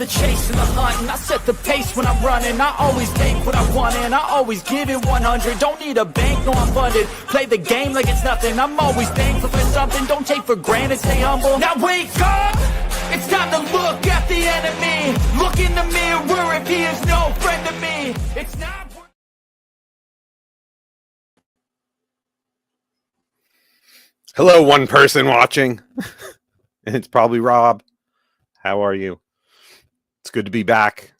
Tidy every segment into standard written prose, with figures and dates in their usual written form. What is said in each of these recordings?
chase and the hunt, and I set the pace when I'm running. I always take what I want and I always give it 100. Don't need a bank, no I'm funded. Play the game like it's nothing. I'm always thankful for something. Don't take for granted, stay humble. Now wake up! It's time to look at the enemy. Look in the mirror if he is no friend to me. It's not. Hello, one person watching. And it's probably Rob. How are you? It's good to be back.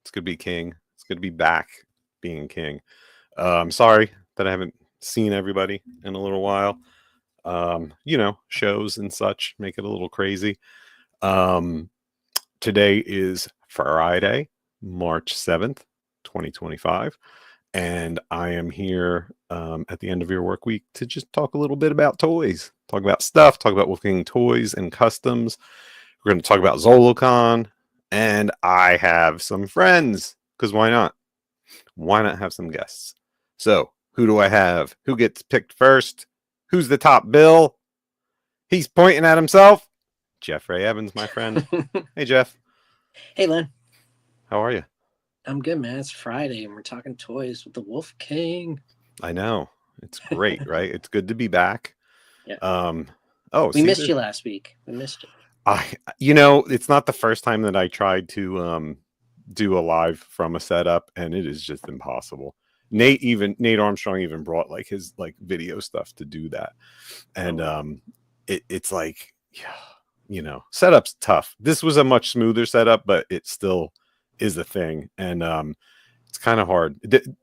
It's good to be king. It's good to be back being king. I'm sorry that I haven't seen everybody in a little while. Shows and such make it a little crazy. Today is Friday, March 7th, 2025. And I am here at the end of your work week to just talk a little bit about toys, talk about stuff, talk about Wolfgang toys and customs. We're going to talk about Zolocon, and I have some friends, because why not? Why not have some guests? So, who do I have? Who gets picked first? Who's the top bill? He's pointing at himself. Jeffrey Evans, my friend. Hey, Jeff. Hey, Len. How are you? I'm good, man. It's Friday, and we're talking toys with the Wolf King. I know. It's great, right? It's good to be back. Yeah. We missed you last week. We missed you. It's not the first time that I tried to do a live from a setup, and it is just impossible. Nate Armstrong even brought like his like video stuff to do that. And it's like, setup's tough. This was a much smoother setup, but it still is a thing, and it's kind of hard. The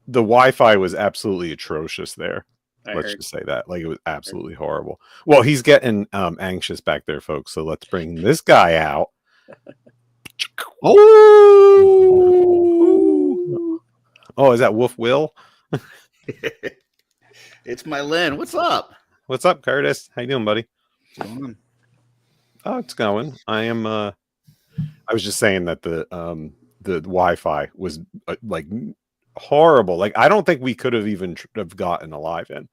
Wi-Fi was absolutely atrocious there. Let's just say that, like, it was absolutely horrible. Well, he's getting anxious back there, folks, so let's bring this guy out. Oh, is that Wolf Will? It's my Len. What's up? What's up, Curtis? How you doing, buddy? What's going on? Oh, it's going. I was just saying that the Wi-Fi was like horrible. Like, I don't think we could have even have gotten a live in.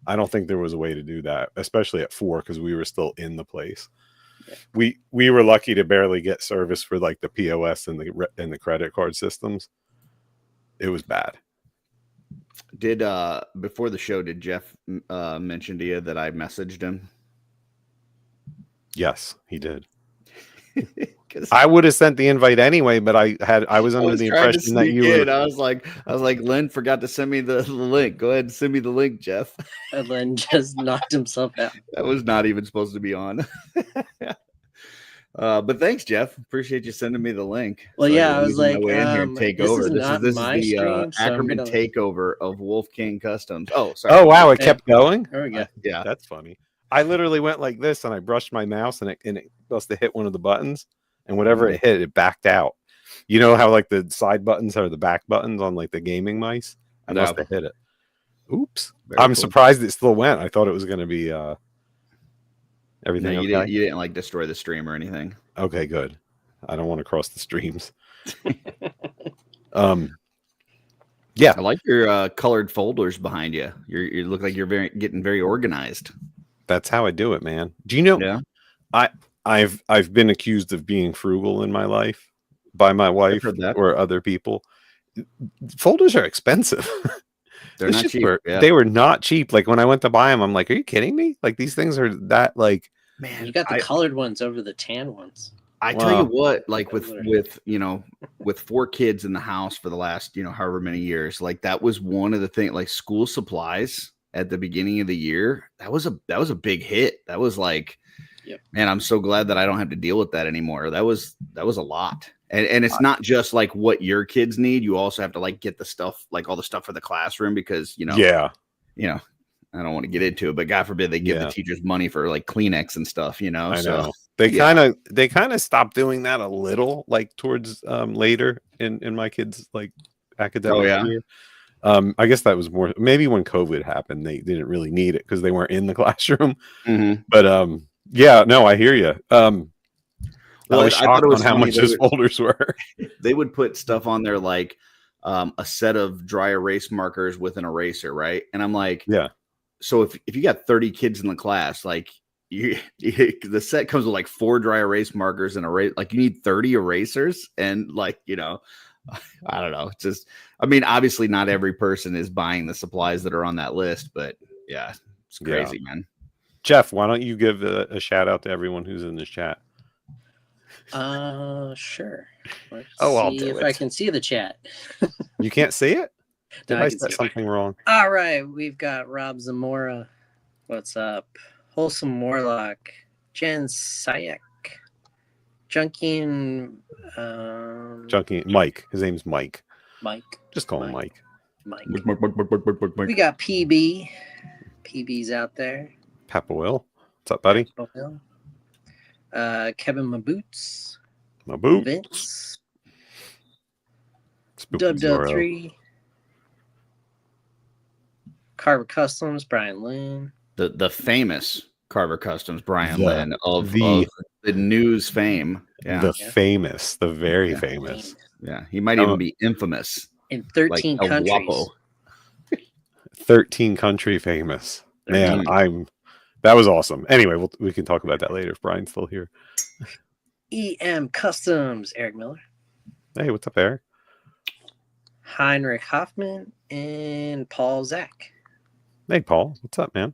I don't think there was a way to do that, especially at 4, because we were still in the place. We were lucky to barely get service for like the POS and the credit card systems. It was bad. Did before the show, did Jeff mention to you that I messaged him? Yes, he did. I would have sent the invite anyway, but I was under the impression that you were. I was like, Len forgot to send me the link. Go ahead and send me the link, Jeff. And Len just knocked himself out. That was not even supposed to be on. But thanks, Jeff. Appreciate you sending me the link. Well, so I was like, in here and take over. This is the stream, Ackerman takeover of Wolf King Customs. Oh, sorry. Oh, wow, it kept going. There we go. Yeah, that's funny. I literally went like this, and I brushed my mouse, and it must have hit one of the buttons, and whatever it hit, it backed out. You know how like the side buttons are the back buttons on like the gaming mice? I must have hit it. Oops. I'm surprised it still went. I thought it was going to be everything. No, okay? You didn't like destroy the stream or anything. Okay, good. I don't want to cross the streams. Yeah, I like your colored folders behind you. You look like you're getting very organized. That's how I do it, man. Do you know? Yeah. I've been accused of being frugal in my life by my wife or other people. Folders are expensive. They're not cheap. They were not cheap. Like when I went to buy them, I'm like, are you kidding me? Like these things are that like. Man, you got the colored ones over the tan ones. I tell you what, like with 4 kids in the house for the last, however many years, like that was one of the things, like school supplies at the beginning of the year. That was a big hit. That was like, man, I'm so glad that I don't have to deal with that anymore. That was a lot. And it's not just like what your kids need. You also have to like get the stuff, like all the stuff for the classroom, because, I don't want to get into it, but God forbid they give the teachers money for like Kleenex and stuff, I know. They kind of stopped doing that a little, like towards later in my kids' like academic year. I guess that was more maybe when COVID happened, they didn't really need it because they weren't in the classroom. Mm-hmm. But I hear you. I was shocked on how much his folders were. They would put stuff on there like a set of dry erase markers with an eraser, right? And I'm like, yeah. So if you got 30 kids in the class, like the set comes with like 4 dry erase markers and like you need 30 erasers and like, I don't know. It's just, I mean, obviously not every person is buying the supplies that are on that list, but yeah, it's crazy, man. Jeff, why don't you give a shout out to everyone who's in this chat? Sure. Let's I'll see do if it. I can see the chat. You can't see it? Did No, I can set see something wrong? All right, we've got Rob Zamora. What's up? Wholesome Warlock, Jen Sayek, Junkin, Junkie Mike. His name's Mike. Mike. Just call him Mike. Mike. Mike. We got PB. PB's out there. Papa Will. What's up, buddy? Kevin Maboots. Maboot. Vince. Spooky Dub Zorro. 3. Carver Customs, Brian Lynn. The famous Carver Customs, Brian The- Lynn of the- the news fame. Yeah. The famous, the very Yeah. famous. Yeah. He might even be infamous. In 13 like El countries. Guapo. 13 country famous. Man, that was awesome. Anyway, we can talk about that later if Brian's still here. EM Customs, Eric Miller. Hey, what's up, Eric? Heinrich Hoffman and Paul Zach. Hey, Paul. What's up, man?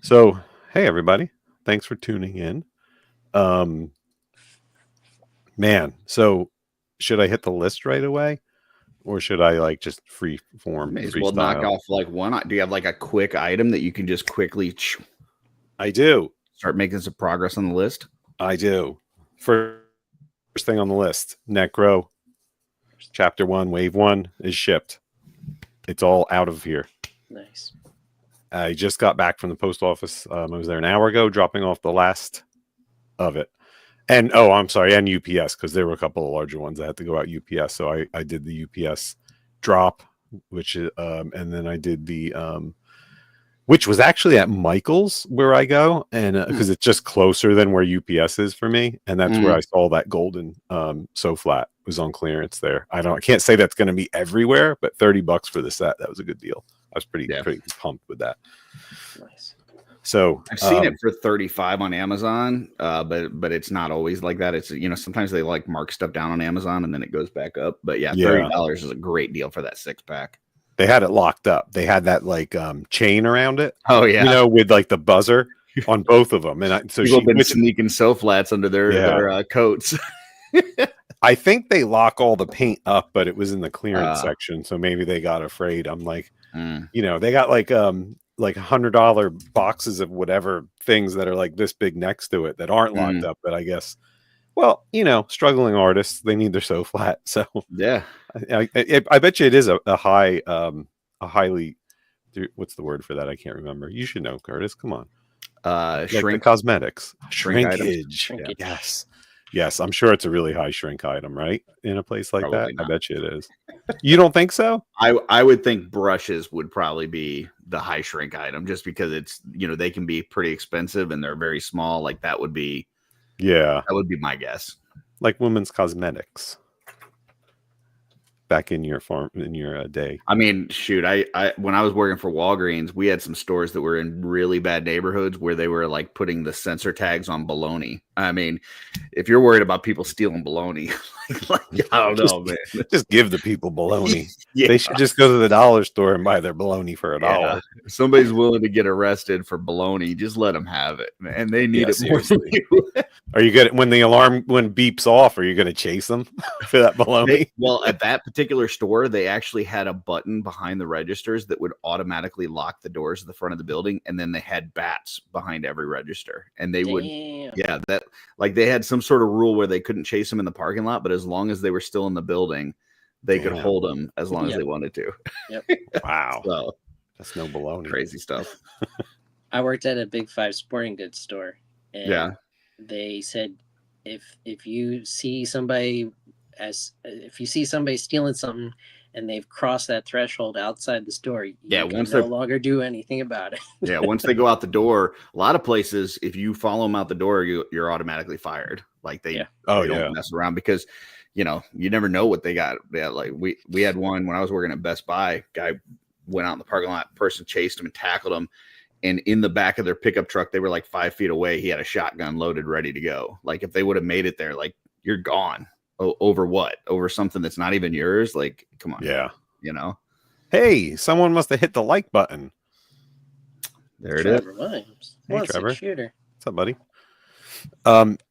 So, hey, everybody. Thanks for tuning in. Man, so should I hit the list right away? Or should I like just free form? May as well knock off like one. Do you have like a quick item that you can just quickly I do. start making some progress on the list? I do. First thing on the list, Necro Chapter 1, Wave 1 is shipped. It's all out of here. Nice. I just got back from the post office. I was there an hour ago, dropping off the last of it. And I'm sorry, and UPS, because there were a couple of larger ones that had to go out UPS. So I did the UPS drop, which and then I did the which was actually at Michael's where I go, and because it's just closer than where UPS is for me, and that's where I saw that golden So Flat was on clearance there. I can't say that's going to be everywhere, but $30 for the set, that was a good deal. I was pretty pumped with that. Nice. So I've seen it for 35 on Amazon, but it's not always like that. It's sometimes they like mark stuff down on Amazon and then it goes back up. But yeah, $30 is a great deal for that 6-pack. They had it locked up. They had that like chain around it. Oh yeah, with like the buzzer on both of them. And so people have been sneaking So Flats under their coats. I think they lock all the paint up, but it was in the clearance section, so maybe they got afraid. I'm like, they got like $100 boxes of whatever things that are like this big next to it that aren't locked up. But I guess, well, struggling artists, they need their So Flat. So yeah, I bet you it is a highly, what's the word for that? I can't remember. You should know, Curtis. Come on. Like the cosmetics, shrinkage. Yes, I'm sure it's a really high shrink item, right? In a place like Probably that, not. I bet you it is. You don't think so? I would think brushes would probably be the high shrink item, just because it's they can be pretty expensive and they're very small. Like that would be my guess. Like women's cosmetics. Back in your day. I mean, shoot, I when I was working for Walgreens, we had some stores that were in really bad neighborhoods where they were like putting the sensor tags on bologna. I mean, if you're worried about people stealing bologna, like I don't know, man. Just give the people bologna. Yeah. They should just go to the dollar store and buy their bologna for $1. If somebody's willing to get arrested for bologna, just let them have it, man. They need it more than seriously. you. Are you good when the alarm beeps off? Are you going to chase them for that bologna? Well, at that particular store, they actually had a button behind the registers that would automatically lock the doors at the front of the building, and then they had bats behind every register, and they would, that like they had some sort of rule where they couldn't chase them in the parking lot, but as long as they were still in the building, they could hold them as long as they wanted to. Yep. Wow, so that's no baloney. Crazy stuff. I worked at a Big Five sporting goods store, and they said if you see somebody stealing something and they've crossed that threshold outside the store, you can no longer do anything about it. Once they go out the door, a lot of places, if you follow them out the door, you're automatically fired. Like they don't mess around, because you never know what they got. Yeah, like we had one when I was working at Best Buy. Guy went out in the parking lot, person chased him and tackled him, and in the back of their pickup truck, they were like 5 feet away. He had a shotgun loaded, ready to go. Like if they would have made it there, like you're gone. Over what? Over something that's not even yours? Like, come on. Yeah. You know? Hey, someone must have hit the like button. There it Trevor is. Williams. Hey, Trevor. Shooter. What's up, buddy?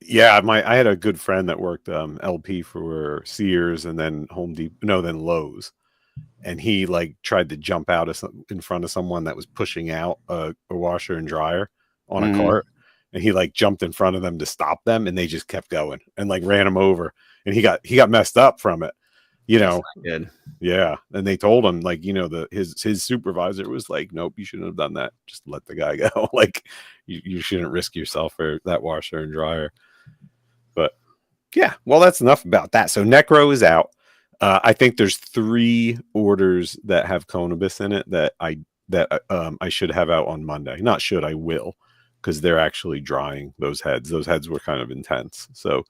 Yeah, I had a good friend that worked LP for Sears and then then Lowe's, and he like tried to jump out in front of someone that was pushing out a washer and dryer on a cart, and he like jumped in front of them to stop them, and they just kept going and like ran him over, and he got messed up from it. You know, good. Yeah, and they told him like, his supervisor was like, nope, you shouldn't have done that. Just let the guy go. Like, you shouldn't risk yourself for that washer and dryer. But yeah, well, that's enough about that. So Necro is out. I think there's 3 orders that have Conobus in it that I should have out on Monday. Not should, I will, because they're actually drying those heads. Those heads were kind of intense. So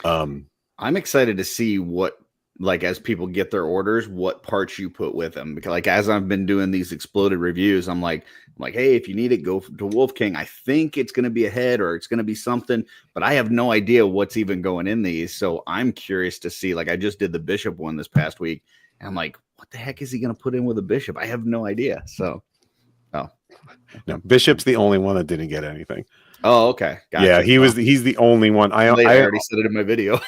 I'm excited to see what, like, as people get their orders, what parts you put with them. Because like, as I've been doing these exploded reviews, I'm like, hey, if you need it, go to Wolf King. I think it's going to be a head or it's going to be something, but I have no idea what's even going in these. So I'm curious to see, like, I just did the Bishop one this past week, and I'm like, what the heck is he going to put in with a Bishop? I have no idea. So, no, Bishop's the only one that didn't get anything. Oh, okay. Gotcha. Yeah, he's the only one. I already said it in my video.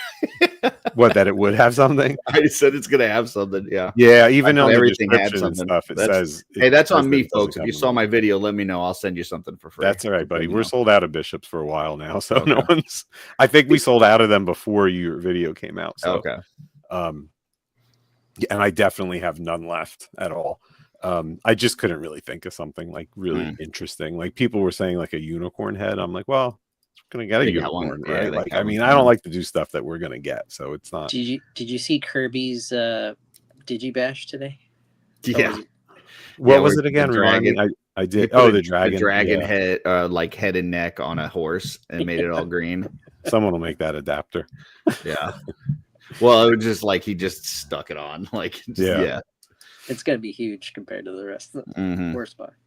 What, that it would have something? I said it's gonna have something. Yeah. Yeah, even on everything the had description and something. stuff, it says. Hey, that's on me, it folks. If you saw my video, let me know. I'll send you something for free. That's all right, buddy. We're sold out of Bishops for a while now, so Okay. no one's. I think we sold out of them before your video came out. So, okay. And I definitely have none left at all. I just couldn't really think of something like really interesting. Like people were saying like a unicorn head. I'm like, well, we're gonna get a unicorn, Yeah, right? Like, I mean, I don't like to do stuff that we're gonna get, so it's not. Did you see Kirby's Digibash today? Yeah. What was it again? Remind me. I did. Oh, the dragon. The dragon head, like head and neck on a horse, and made it all green. Someone will make that adapter. Yeah. Well, it was just like he just stuck it on. Like, yeah. It's gonna be huge compared to the rest of the horse bar.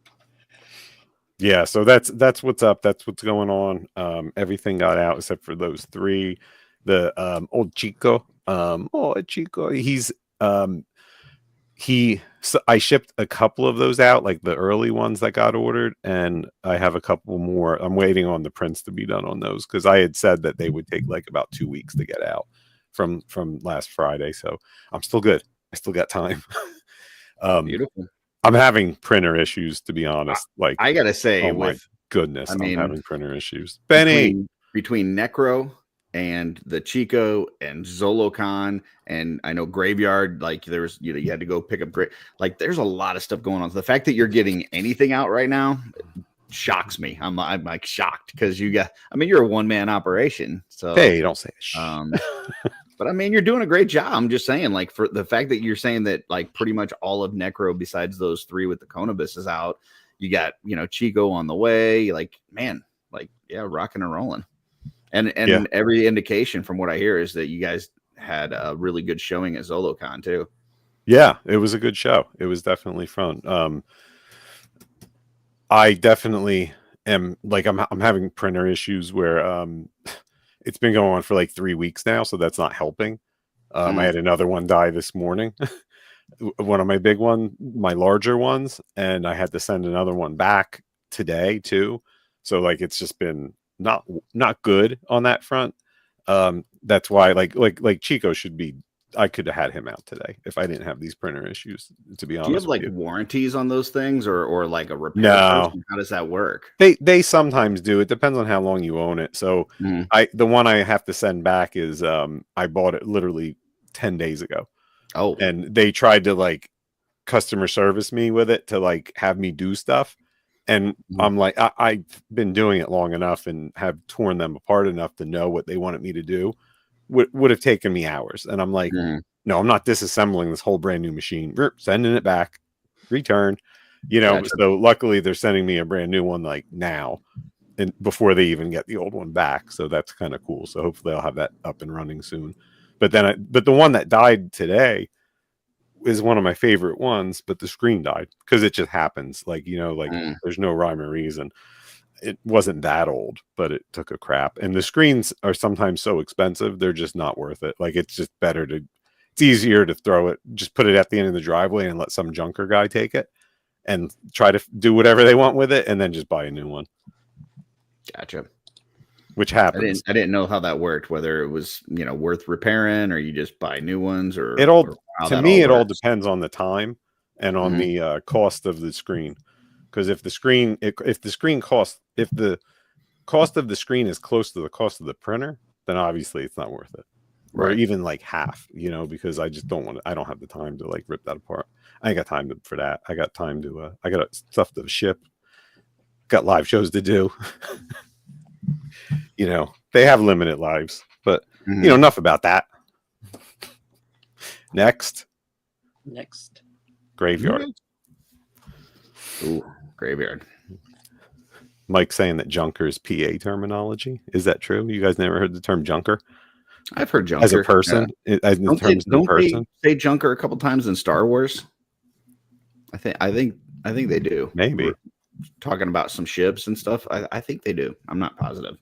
Yeah, so that's what's up. That's what's going on. Everything got out except for those 3. The old Chico. He's I shipped a couple of those out, like the early ones that got ordered, and I have a couple more. I'm waiting on the prints to be done on those because I had said that they would take like about 2 weeks to get out from last Friday. So I'm still good. I still got time. Beautiful. I'm having printer issues, to be honest. Like, I gotta say, oh my goodness, I'm having printer issues. Benny, between Necro and the Chico and Zolocon, and I know Graveyard, like there's, you had to go pick up like there's a lot of stuff going on. So the fact that you're getting anything out right now shocks me. I'm like shocked because you're a 1-man operation. So hey, don't say it. But I mean, you're doing a great job. I'm just saying, like, for the fact that you're saying that, like, pretty much all of Necro besides those 3 with the Conobus is out. You got, Chico on the way. Like, man, like, yeah, rocking and rolling. And every indication from what I hear is that you guys had a really good showing at Zolocon too. Yeah, it was a good show. It was definitely fun. I definitely am like I'm having printer issues where it's been going on for like 3 weeks now, so that's not helping. I had another one die this morning, one of my larger ones, and I had to send another one back today too. So like it's just been not good on that front. That's why like Chico should be. I could have had him out today if I didn't have these printer issues, to be honest. Do you have like warranties on those things or like a repair? No. Person? How does that work? They sometimes do. It depends on how long you own it. So the one I have to send back is I bought it literally 10 days ago. Oh. And they tried to like customer service me with it to like have me do stuff. And I'm like, I've been doing it long enough and have torn them apart enough to know what they wanted me to do. Would have taken me hours. And I'm like, no, I'm not disassembling this whole brand new machine. Sending it back, return, Gotcha. So luckily they're sending me a brand new one like now and before they even get the old one back. So that's kind of cool. So hopefully I'll have that up and running soon. But the one that died today is one of my favorite ones, but the screen died because it just happens. Like, there's no rhyme or reason. It wasn't that old, but it took a crap. And the screens are sometimes so expensive, they're just not worth it. Like, it's just it's easier to throw it, just put it at the end of the driveway and let some junker guy take it and try to do whatever they want with it, and then just buy a new one. Gotcha. Which happens. I didn't know how that worked, whether it was, worth repairing or you just buy new ones or it all, or to me, it all depends on the time and on the cost of the screen. Because if the cost of the screen is close to the cost of the printer, then obviously it's not worth it. Right. Or even like half, because I just don't I don't have the time to like rip that apart. I ain't got time for that. I got time to, I got stuff to ship, got live shows to do. They have limited lives, but enough about that. Next. Graveyard. Ooh, graveyard. Mike saying that junker is PA terminology. Is that true? You guys never heard the term junker? I've heard junker as a person. Don't they say junker a couple times in Star Wars? I think they do. Maybe. We're talking about some ships and stuff. I think they do. I'm not positive.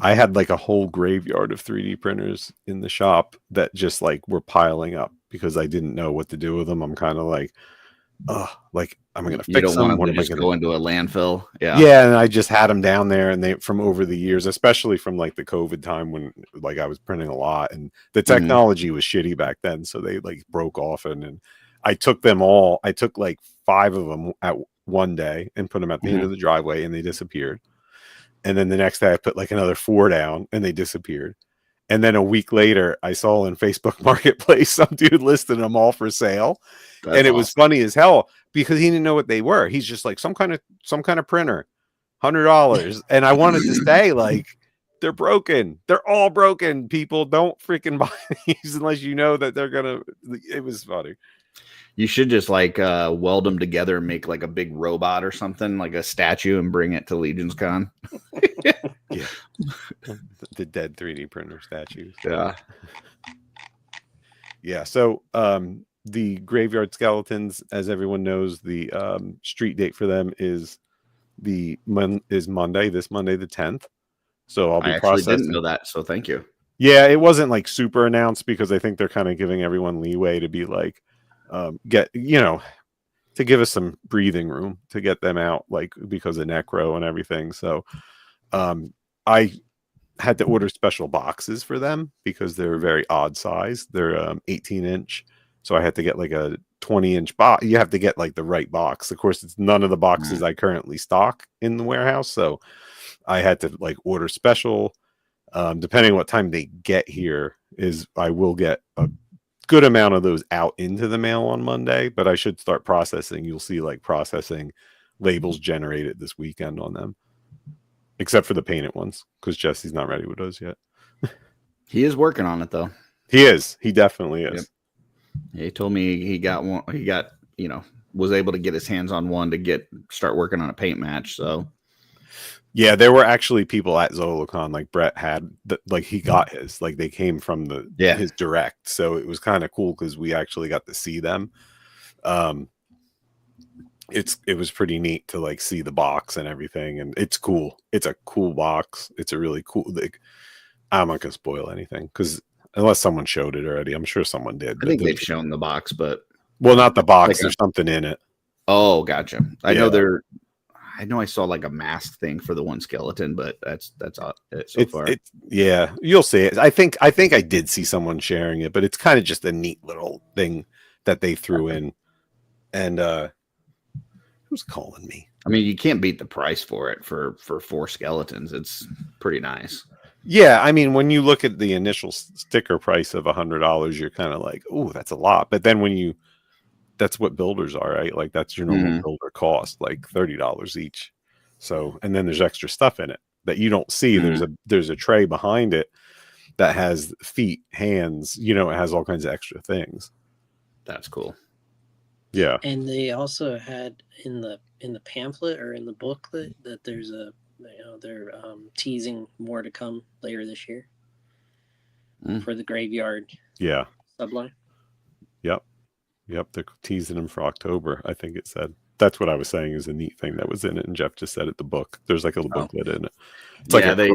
I had like a whole graveyard of 3D printers in the shop that just like were piling up because I didn't know what to do with them. I'm kind of like, am I going to fix them? What am I going to go into a landfill? Yeah. Yeah. And I just had them down there, and they, from over the years, especially from like the COVID time when like I was printing a lot and the technology was shitty back then. So they like broke off, and I took them all. I took like 5 of them at one day and put them at the end of the driveway, and they disappeared. And then the next day I put like another 4 down, and they disappeared. And then a week later, I saw in Facebook Marketplace some dude listed them all for sale. That's and it was funny as hell because he didn't know what they were. He's just like some kind of printer, $100. And I wanted to say, like, they're broken. They're all broken. People, don't freaking buy these unless you know that they're gonna. It was funny. You should just like weld them together and make like a big robot or something, like a statue, and bring it to Legion's Con. Yeah, the dead 3D printer statues. Yeah, yeah. So the graveyard skeletons, as everyone knows, the street date for them is Monday, this Monday the 10th. So I'll be processing. I didn't know that, so thank you. Yeah, it wasn't like super announced because I think they're kind of giving everyone leeway to be like. To give us some breathing room to get them out, like because of Necro and everything. So I had to order special boxes for them because they're very odd size. They're 18-inch. So I had to get like a 20-inch box. You have to get like the right box. Of course, it's none of the boxes I currently stock in the warehouse. So I had to like order special. Depending on what time they get here, I will get a good amount of those out into the mail on Monday, but I should start processing. You'll see like processing labels generated this weekend on them, except for the painted ones because Jesse's not ready with those yet. He is working on it though. He is. He definitely is. Yep. He told me he got one. He got, was able to get his hands on one to start working on a paint match. So yeah, there were actually people at Zolocon, like Brett had, like he got his, like they came from his direct, so it was kind of cool because we actually got to see them. It was pretty neat to like see the box and everything, and it's cool. It's a cool box. It's a really cool. Like, I'm not gonna spoil anything because unless someone showed it already, I'm sure someone did. I think they've shown the box, but not the box. Like there's something in it. Oh, gotcha. I know I saw like a mask thing for the one skeleton, but that's it so far. Yeah, you'll see it. I think I did see someone sharing it, but it's kind of just a neat little thing that they threw in. And who's calling me? I mean, you can't beat the price for it for 4 skeletons. It's pretty nice. Yeah, I mean, when you look at the initial sticker price of $100, you're kind of like, oh, that's a lot. But then that's what builders are, right? Like that's your normal builder cost, like $30 each. So, and then there's extra stuff in it that you don't see. There's a tray behind it that has feet, hands, it has all kinds of extra things. That's cool. Yeah. And they also had in the pamphlet or in the booklet that there's they're teasing more to come later this year for the graveyard. Yeah. Subline. Yep. Yep, they're teasing them for October. I think it said. That's what I was saying is a neat thing that was in it, and Jeff just said it. The book. There's like a little booklet in it. It's yeah, like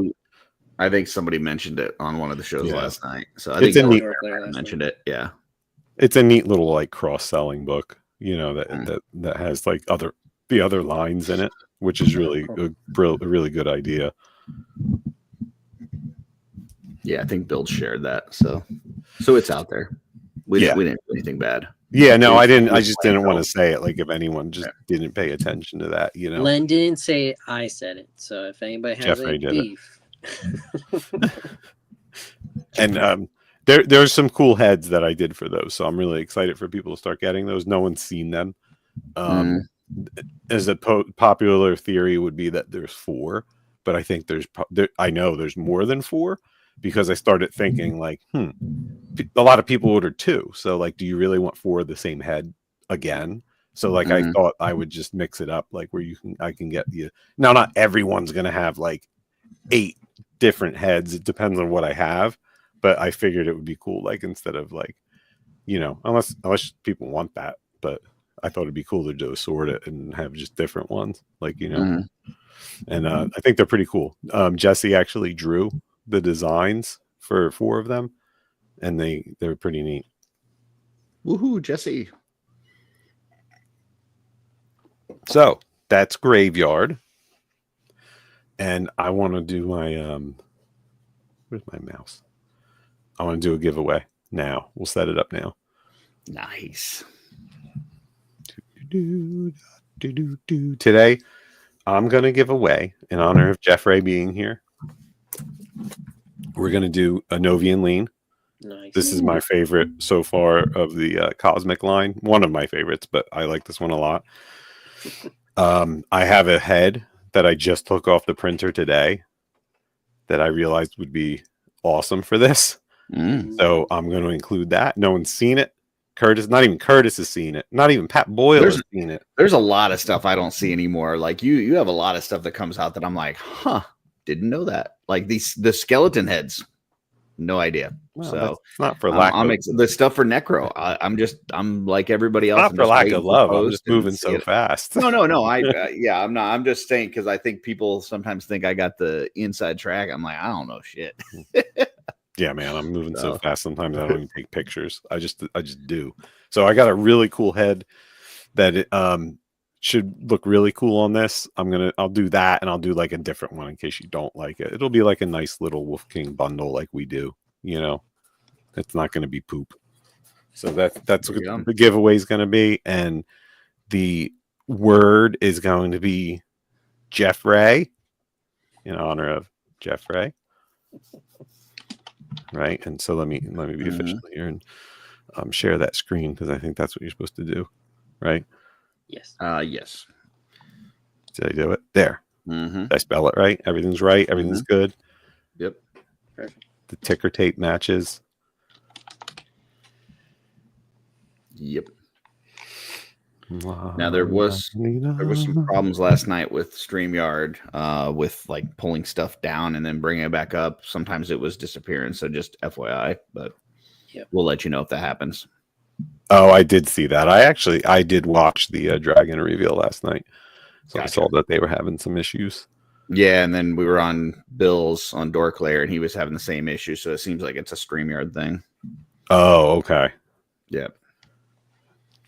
I think somebody mentioned it on one of the shows last night. So I It's think a neat- mentioned it. Yeah. it's a neat little like cross-selling book. That has like the other lines in it, which is really a really good idea. Yeah, I think Bill shared that. So it's out there. We didn't do anything bad. Yeah, no, I didn't. I just didn't want to say it. Like if anyone just didn't pay attention to that, Len didn't say it. I said it. So if anybody has Jeffrey any did beef, and there's some cool heads that I did for those, so I'm really excited for people to start getting those. No one's seen them. As a popular theory would be that there's 4, but I think I know there's more than 4 because I started thinking like, a lot of people ordered 2, so like, do you really want 4 of the same head again? So like, I thought I would just mix it up, like where I can get you. Now, not everyone's gonna have like 8 different heads. It depends on what I have, but I figured it would be cool, like instead of like, unless people want that, but I thought it'd be cool to just sort it and have just different ones, like and I think they're pretty cool. Jesse actually drew the designs for 4 of them, and they're pretty neat. Woohoo, Jesse! So that's Graveyard, and I want to do my where's my mouse? I want to do a giveaway now. We'll set it up now. Nice. Today, I'm going to give away, in honor of Jeffrey being here, we're going to do a Novian Lean. nice. This is my favorite so far of the Cosmic line. One of my favorites, but I like this one a lot. I have a head that I just took off the printer today that I realized would be awesome for this. So I'm going to include that. No one's seen it. Not even Curtis has seen it. Not even Pat Boyle has seen it. There's a lot of stuff I don't see anymore. Like you have a lot of stuff that comes out that I'm like, didn't know that. Like the skeleton heads, no idea. Well, so it's not for lack of the stuff for Necro. I'm like everybody else. Not for lack of love. I'm just moving so fast. No. I'm not. I'm just saying because I think people sometimes think I got the inside track. I'm like, I don't know shit. Yeah, man, I'm moving so fast. Sometimes I don't even take pictures. I just do. So I got a really cool head that it should look really cool on this. I'll do that, and I'll do like a different one in case you don't like it. It'll be like a nice little Wolf King bundle like we do. It's not going to be poop. So that's what the giveaway is going to be, and the word is going to be Jeff Ray in honor of Jeff Ray. Right, and so let me be official here and share that screen because I think that's what you're supposed to do, right? Yes. Yes. Did I do it? There. Did I spell it right? Everything's right. Everything's good. Yep. Perfect. The ticker tape matches. Yep. Now there was some problems last night with StreamYard, with like pulling stuff down and then bringing it back up. Sometimes it was disappearing, so just FYI. But we'll let you know if that happens. Oh, I did see that. I did watch the Dragon reveal last night, so I saw that they were having some issues. Yeah, and then we were on Bill's on Dorklayer, and he was having the same issue. So it seems like it's a StreamYard thing. Oh, okay. Yeah.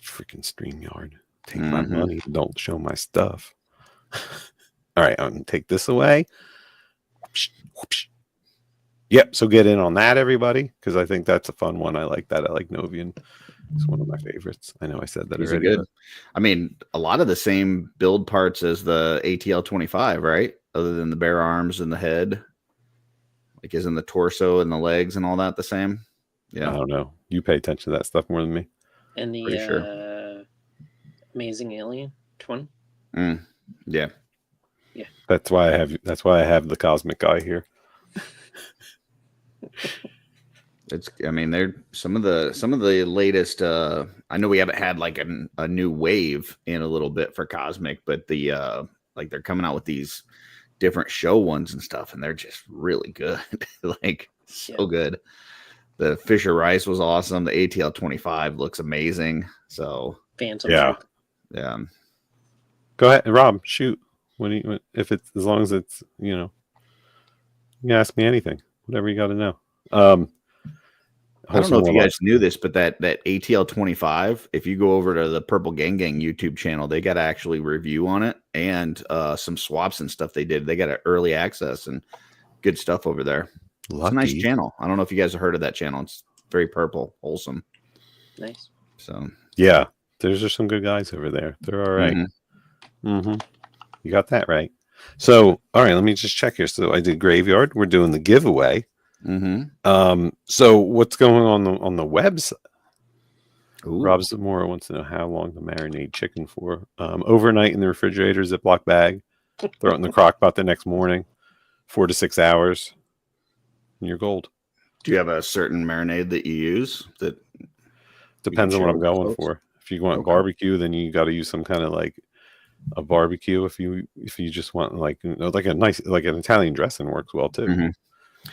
Freaking StreamYard. Take my money. Don't show my stuff. All right, I'm going to take this away. Yep, so get in on that, everybody, because I think that's a fun one. I like that. I like Novian. It's one of my favorites. I know I said that already. Good. I mean, a lot of the same build parts as the ATL 25, right? Other than the bare arms and the head. Like, isn't the torso and the legs and all that the same? Yeah. I don't know. You pay attention to that stuff more than me. And the Amazing Alien 20. Yeah. Yeah. That's why I have the Cosmic guy here. They're some of the latest. I know we haven't had like a new wave in a little bit for Cosmic, but like they're coming out with these different show ones and stuff, and they're just really good. Like so good. The Fisher Rice was awesome. The ATL 25 looks amazing. So Phantom Yeah. Troop. yeah. Go ahead, Rob. Shoot. If it's as long as it's you can ask me anything, whatever you got to know. I don't know if you guys Wholesome knew this, but that ATL 25, if you go over to the Purple Gang Gang YouTube channel, they got actually review on it and some swaps and stuff they did. They got an early access and good stuff over there. Lucky. It's a nice channel. I don't know if you guys have heard of that channel. It's very purple, wholesome. Nice. So Yeah, there's just some good guys over there. They're all right. Mhm. You got that right. So, all right, let me just check here. So I did Graveyard. We're doing the giveaway. So what's going on the website? Rob Zamora wants to know how long to marinate chicken for. Overnight in the refrigerator, Ziploc bag. Throw it in the crock pot the next morning, 4 to 6 hours. And you're gold. Do you have a certain marinade that you use? That depends on what I'm going for. If you want barbecue, then you got to use some kind of like a barbecue. If you just want like a nice like an Italian dressing works well too.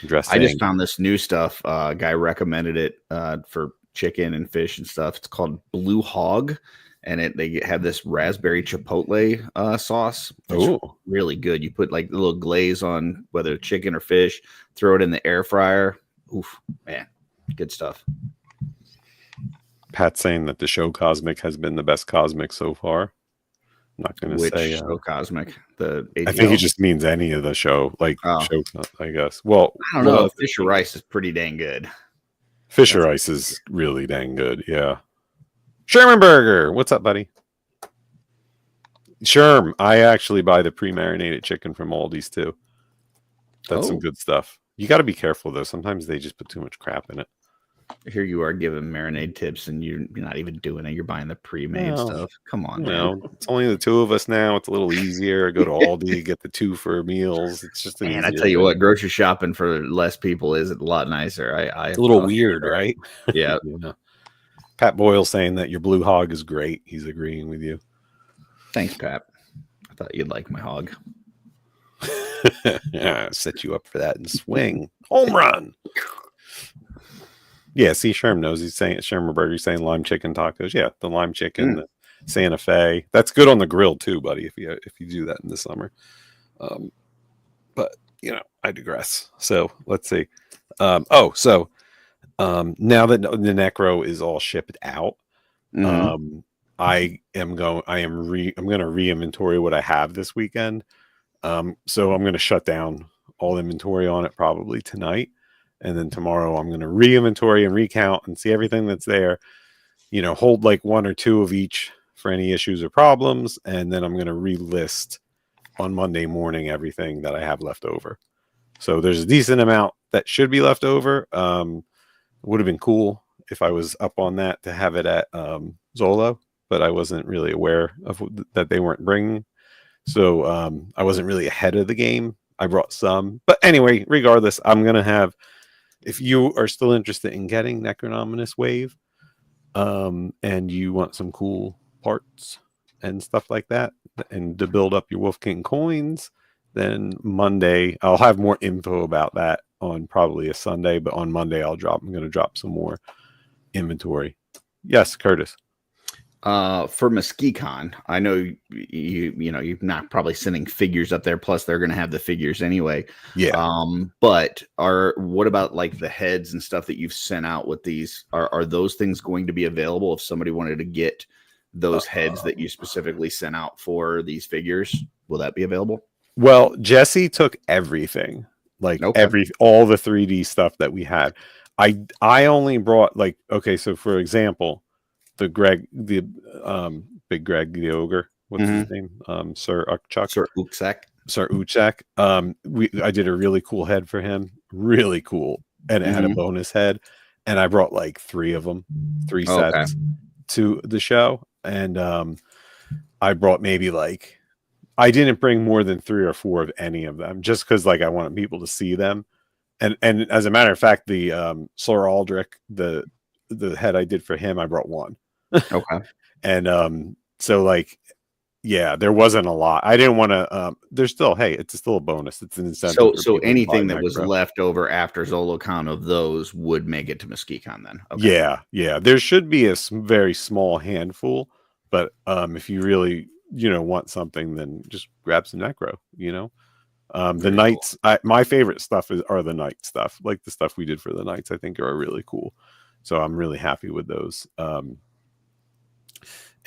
Dressing. I just found this new stuff. Guy recommended it for chicken and fish and stuff. It's called Blue Hog, and they have this raspberry chipotle sauce. It's really good. You put like a little glaze on whether it's chicken or fish, throw it in the air fryer. Oof, man, good stuff. Pat's saying that the show Cosmic has been the best Cosmic so far. I'm not going to say show Cosmic. The ATL. I think he just means any of the show, like show, I guess. Well, I don't know. Fisher Rice is pretty dang good. Fisher Rice is really dang good. Yeah. Sherman Burger, what's up, buddy? Sherm, I actually buy the pre-marinated chicken from Aldi's too. That's some good stuff. You got to be careful though. Sometimes they just put too much crap in it. Here you are giving marinade tips, and you're not even doing it. You're buying the pre-made stuff. Come on, man. It's only the two of us now. It's a little easier. Go to Aldi, get the 2 for meals. It's just an I tell you what, grocery shopping for less people is a lot nicer. It's a little weird, right? Yeah. Pat Boyle saying that your Blue Hog is great. He's agreeing with you. Thanks, Pat. I thought you'd like my hog. Yeah, set you up for that and swing. Home run. Yeah, see, Sherm knows. He's saying Sherman Burger, saying lime chicken tacos. Yeah, the lime chicken, the Santa Fe. That's good on the grill too, buddy. If you do that in the summer. But I digress. So let's see. Now that the Necro is all shipped out, I'm going to re-inventory what I have this weekend. So I'm going to shut down all inventory on it probably tonight. And then tomorrow I'm going to re-inventory and recount and see everything that's there, hold like 1 or 2 of each for any issues or problems. And then I'm going to relist on Monday morning everything that I have left over. So there's a decent amount that should be left over. It would have been cool if I was up on that to have it at Zolo, but I wasn't really aware of that they weren't bringing. So I wasn't really ahead of the game. I brought some. But anyway, regardless, I'm going to have... If you are still interested in getting Necronominous Wave, and you want some cool parts and stuff like that, and to build up your Wolf King coins, then Monday I'll have more info about that on probably a Sunday. But on Monday I'm going to drop some more inventory. Yes, Curtis. For MesquiCon, I know you're not probably sending figures up there. Plus, they're going to have the figures anyway. Yeah. But what about like the heads and stuff that you've sent out with these? Are those things going to be available if somebody wanted to get those heads that you specifically sent out for these figures? Will that be available? Well, Jesse took everything, like all the 3D stuff that we had. I only brought so for example. Big Greg, the ogre. What's his name? Sir Uchak. I did a really cool head for him. Really cool. And it had a bonus head. And I brought like 3 of them, 3 sets to the show. And I brought maybe I didn't bring more than 3 or 4 of any of them, just because I wanted people to see them. And as a matter of fact, the Sir Aldrich, the head I did for him, I brought 1. Okay. And so Yeah, there wasn't a lot. I didn't want to. There's still, hey, it's still a bonus. It's an incentive. So anything that was left over after Zolocon of those would make it to MesquiCon then. Okay. Yeah. There should be a very small handful, but if you really want something, then just grab some Necro. The Knights. Cool. My favorite stuff are the Knight stuff. Like the stuff we did for the Knights, I think are really cool. So I'm really happy with those.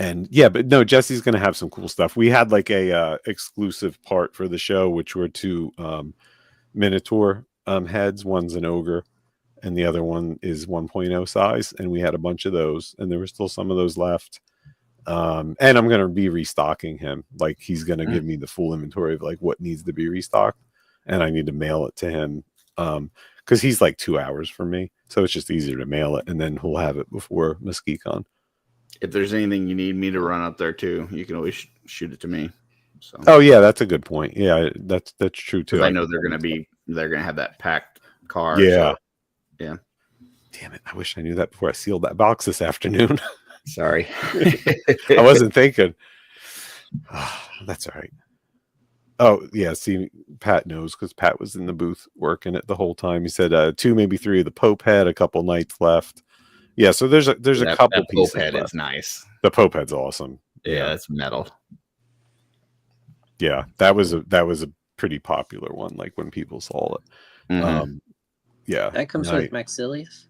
And yeah, but no, Jesse's gonna have some cool stuff. We had like a exclusive part for the show, which were two Minotaur heads. One's an ogre, and the other one is 1.0 size. And we had a bunch of those, and there were still some of those left. And I'm gonna be restocking him. Like he's gonna give me the full inventory of like what needs to be restocked, and I need to mail it to him because he's like 2 hours from me, so it's just easier to mail it, and then he'll have it before MesquiCon. If there's anything you need me to run up there too, you can always shoot it to me. So. Oh yeah, that's a good point. Yeah, that's true too. I know they're gonna have that packed car. Yeah, so, yeah. Damn it! I wish I knew that before I sealed that box this afternoon. Sorry, I wasn't thinking. That's all right. Oh yeah, see, Pat knows because Pat was in the booth working it the whole time. He said 2, maybe 3 of the Pope head, a couple Knights left. Yeah, so there's a couple that pieces. Pope head left. is nice. The Pope head's awesome. Yeah, it's metal. Yeah, that was a pretty popular one. Like when people saw it. Mm-hmm. Yeah, that comes with Maxilius.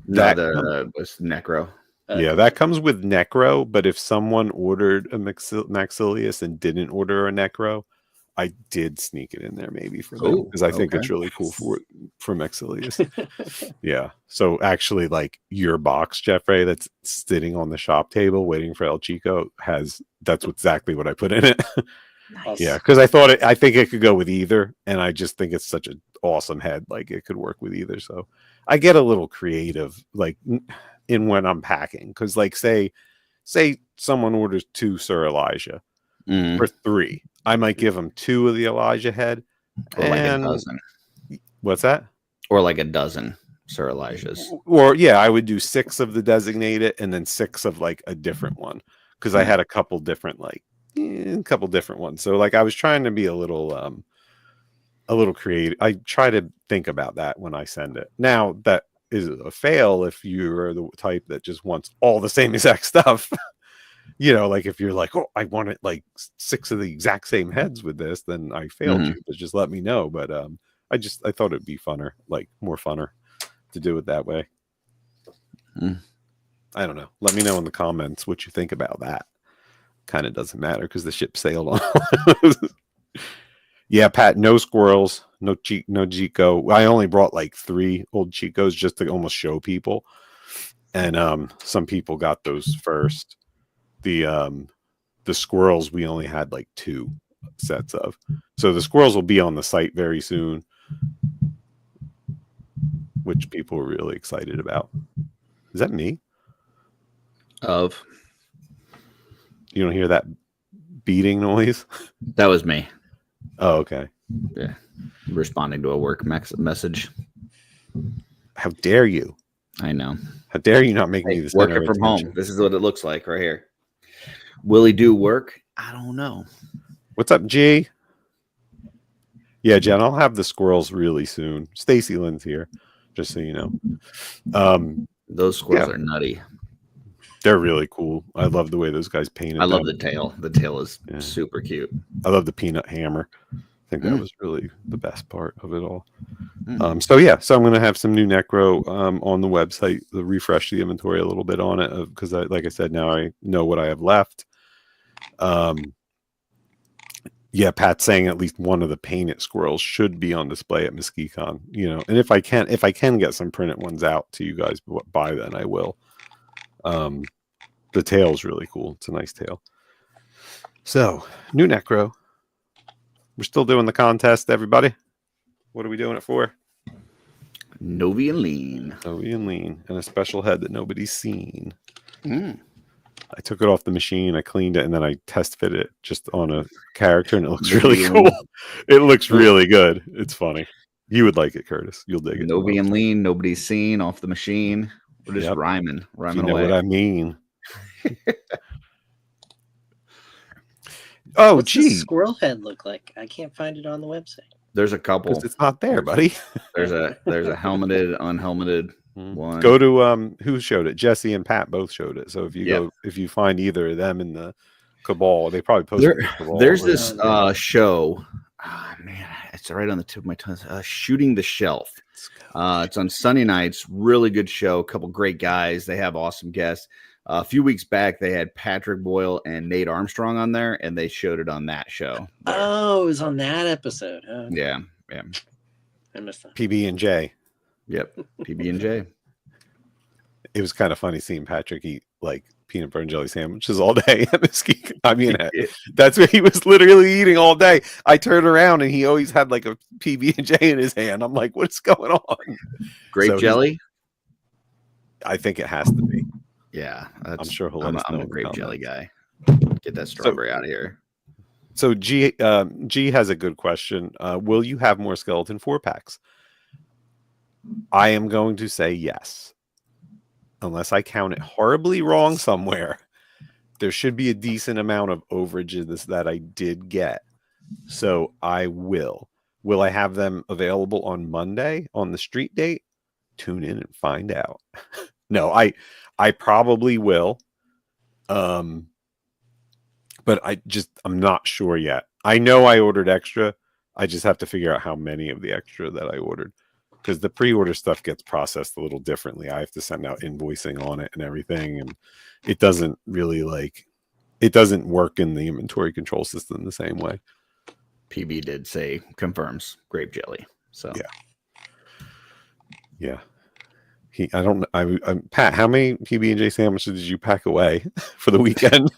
No, was Necro. Yeah, that comes with Necro. But if someone ordered a Maxilius and didn't order a Necro, I did sneak it in there maybe for them because I think it's really cool for Maxilius. Yeah. So actually, like your box, Jeffrey, that's sitting on the shop table waiting for El Chico that's exactly what I put in it. Nice. Yeah, because I think it could go with either, and I just think it's such an awesome head. Like it could work with either. So I get a little creative, like in when I'm packing, because like say someone orders 2 Sir Elijah for 3. I might give them 2 of the Elijah head. Or like a dozen. What's that? Or like a dozen Sir Elijahs. Or yeah, I would do 6 of the designated and then 6 of like a different one. Because I had a couple different ones. So like I was trying to be a little creative. I try to think about that when I send it. Now that is a fail if you're the type that just wants all the same exact stuff. Like if you're like, oh, I want it like 6 of the exact same heads with this, then I failed you. But just let me know. But I thought it'd be funner, like more funner to do it that way. I don't know. Let me know in the comments what you think about that. Kind of doesn't matter because the ship sailed on. Yeah, Pat, no squirrels, no Chico. I only brought like 3 old Chicos just to almost show people. And some people got those first. The squirrels we only had like 2 sets of. So the squirrels will be on the site very soon, which people are really excited about. Is that me? You don't hear that beating noise? That was me. Oh, okay. Yeah. Responding to a work message. How dare you? I know. How dare you not make me this working from home? This is what it looks like right here. Will he do work? I don't know. What's up, G? Yeah, Jen, I'll have the squirrels really soon. Stacy Lynn's here, just so you know. Those squirrels are nutty. They're really cool. I love the way those guys painted. I love the tail. The tail is super cute. I love the peanut hammer. I think that was really the best part of it all. So I'm going to have some new Necro on the website, refresh the inventory a little bit on it because, like I said, now I know what I have left. Yeah, Pat's saying at least one of the painted squirrels should be on display at MesquiCon. And if I can get some printed ones out to you guys by then, I will. The tail is really cool. It's a nice tail. So, new Necro. We're still doing the contest, everybody. What are we doing it for? Novian Lean. Novian Lean. And a special head that nobody's seen. I took it off the machine, I cleaned it, and then I test fit it just on a character, and it looks really cool. It looks really good. It's funny. You would like it, Curtis. You'll dig it. Novian Lean, nobody's seen off the machine. We're just rhyming you know away. What I mean. Oh, What's the gee, squirrel head look like? I can't find it on the website. There's a couple. because it's not there, buddy. There's a helmeted, unhelmeted one. Go to who showed it? Jesse and Pat both showed it. So if you Yep. go, if you find either of them in the Cabal, they probably posted the Cabal. There's already. this show. Oh, man, it's right on the tip of my tongue. Shooting the Shelf. It's on Sunday nights. Really good show. A couple great guys. They have awesome guests. A few weeks back, they had Patrick Boyle and Nate Armstrong on there, and they showed it on that show. Oh, it was on that episode. Huh? Yeah. I missed that. PB&J. Yep. PB&J. It was kind of funny seeing Patrick eat like peanut butter and jelly sandwiches all day at Mesquite. I mean, that's what he was literally eating all day. I turned around and he always had like a PB&J in his hand. I'm like, what's going on? Grape jelly? I think it has to be. Yeah. I'm sure he'll I'm let us know a in the grape jelly comments. guy. Get that strawberry out of here. So G has a good question. Will you have more skeleton 4-packs? I am going to say yes. Unless I count it horribly wrong somewhere. There should be a decent amount of overages that I did get. So I will. Will I have them available on Monday on the street date? Tune in and find out. No, I probably will. But I'm not sure yet. I know I ordered extra. I just have to figure out how many of the extra that I ordered. Because the pre-order stuff gets processed a little differently. I have to send out invoicing on it and everything. And it doesn't really it doesn't work in the inventory control system the same way. PB did say confirms grape jelly. So yeah. Pat, how many PB&J sandwiches did you pack away for the weekend?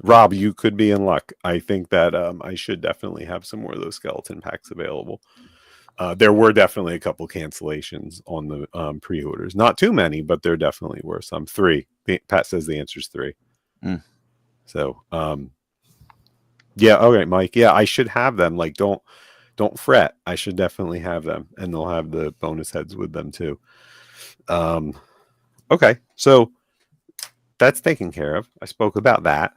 Rob, you could be in luck. I think that I should definitely have some more of those skeleton packs available. There were definitely a couple cancellations on the pre-orders. Not too many, but there definitely were some. 3. Pat says the answer is 3. So, yeah. Okay, Mike. Yeah, I should have them. Like, don't fret. I should definitely have them, and they'll have the bonus heads with them too. Okay, so that's taken care of. I spoke about that.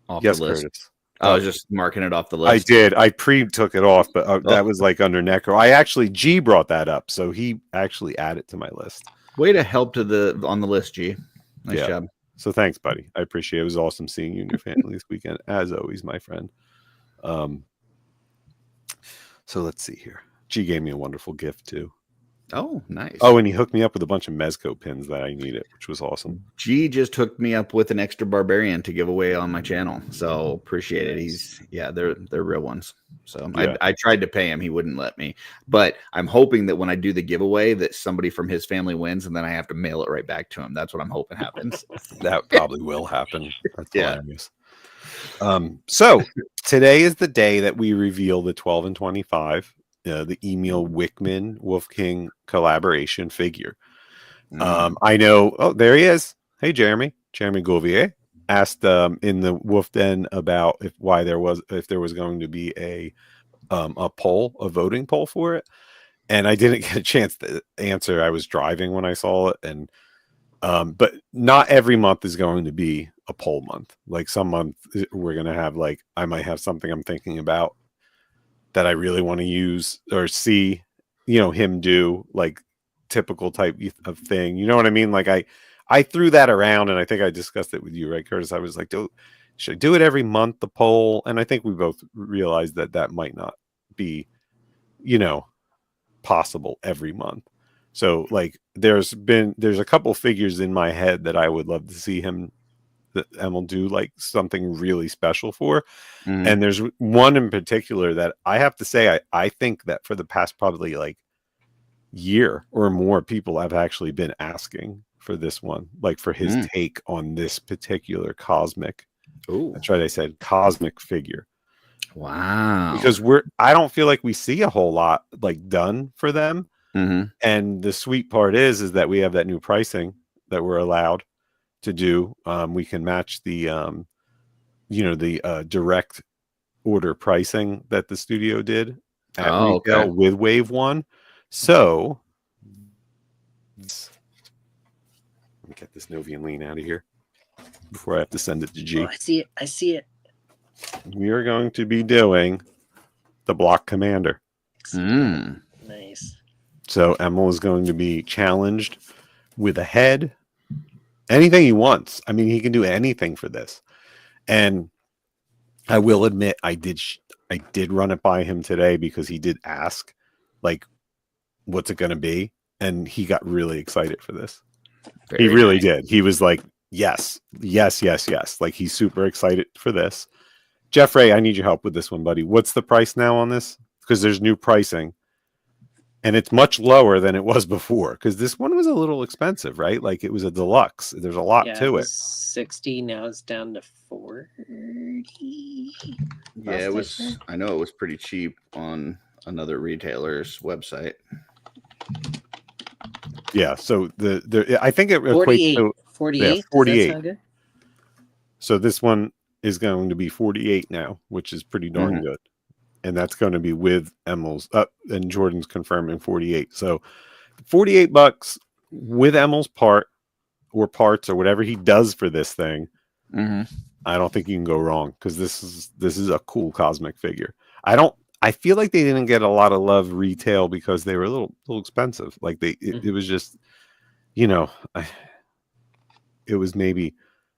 Off Yes, the list. Curtis. I was just marking it off the list. I did. I took it off, but that was like under Necro. G brought that up, so he actually added to my list. Way to help on the list, G. Nice job. So thanks, buddy. I appreciate it. It was awesome seeing you and your family this weekend, as always, my friend. So let's see here. G gave me a wonderful gift too. Oh, nice. Oh, and he hooked me up with a bunch of Mezco pins that I needed, which was awesome. G just hooked me up with an extra barbarian to give away on my channel. So appreciate it. They're real ones. So yeah. I tried to pay him. He wouldn't let me. But I'm hoping that when I do the giveaway that somebody from his family wins and then I have to mail it right back to him. That's what I'm hoping happens. That probably will happen. That's hilarious. So today is the day that we reveal the 12 and 25. The Emil Wickman Wolf King collaboration figure. I know. Oh, there he is. Hey, Jeremy Gouvier asked in the Wolf Den about if there was going to be a poll, a voting poll for it, and I didn't get a chance to answer. I was driving when I saw it, and but not every month is going to be a poll month. Like some month we're going to have I might have something I'm thinking about that I really want to use or see, him do, like typical type of thing. You know what I mean? Like I threw that around, and I think I discussed it with you, right, Curtis? I was like, should I do it every month, the poll? And I think we both realized that might not be, possible every month. So there's a couple figures in my head that I would love to see him and will do something really special for. And there's one in particular that I have to say I think that for the past probably year or more, people have actually been asking for this one, for his take on this particular cosmic. Oh, that's right, I said cosmic figure. Wow. Because I don't feel like we see a whole lot done for them. And the sweet part is that we have that new pricing that we're allowed to do. We can match the direct order pricing that the studio did at retail with Wave 1. So let me get this Novian lean out of here. before I have to send it to G. Oh, I see it. I see it. We are going to be doing the Block Commander. Nice. So Emil is going to be challenged with a head. Anything he wants. I mean, he can do anything for this. And I will admit, I did run it by him today because he did ask, like, what's it going to be? And he got really excited for this. He really did. He was like, yes. Like, he's super excited for this. Jeffrey, I need your help with this one, buddy. What's the price now on this? Because there's new pricing. And it's much lower than it was before. Because this one was a little expensive, right? Like, it was a deluxe. There's a lot to it. 60, now it's down to 40. Yeah, it was. I know it was pretty cheap on another retailer's website. Yeah, so I think it 48. equates to 48. Yeah, 48. Does that sound good? So this one is going to be 48 now, which is pretty darn good. And that's going to be with Emil's and Jordan's confirming 48. So $48 with Emil's parts or whatever he does for this thing. I don't think you can go wrong because this is a cool cosmic figure. I feel like they didn't get a lot of love retail because they were a little expensive. Like it was just, it was maybe,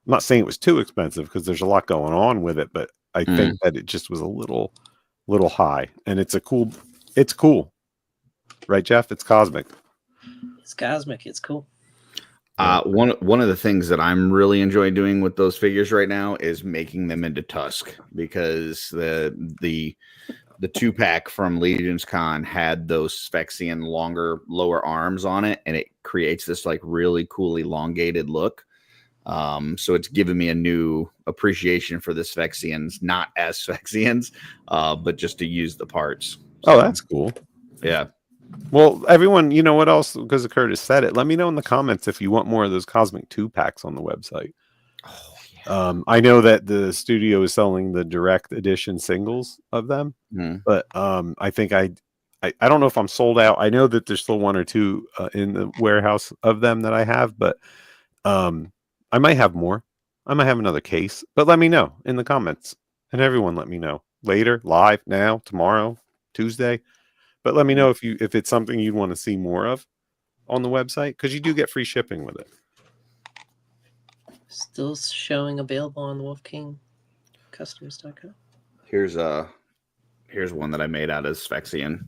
I'm not saying it was too expensive because there's a lot going on with it, but I think that it just was a little high. And it's cool, right, Jeff? It's cosmic. It's cosmic. It's cool. One of the things that I'm really enjoying doing with those figures right now is making them into Tusk, because the 2-pack from Legion's Con had those Sphexian lower arms on it, and it creates this like really cool elongated look. So it's given me a new appreciation for the Sphexians, not as Sphexians, but just to use the parts. So, that's cool. Yeah. Well, everyone, you know what else? Because Curtis said it. Let me know in the comments if you want more of those Cosmic 2-packs on the website. Oh, yeah. I know that the studio is selling the direct edition singles of them, but I think I don't know if I'm sold out. I know that there's still one or two in the warehouse of them that I have, but I might have more. I might have another case, but let me know in the comments, and everyone let me know later, live, now, tomorrow, Tuesday. But let me know if it's something you'd want to see more of on the website, because you do get free shipping with it. Still showing available on the WolfKingCustoms.com. Here's one that I made out of Sphexian.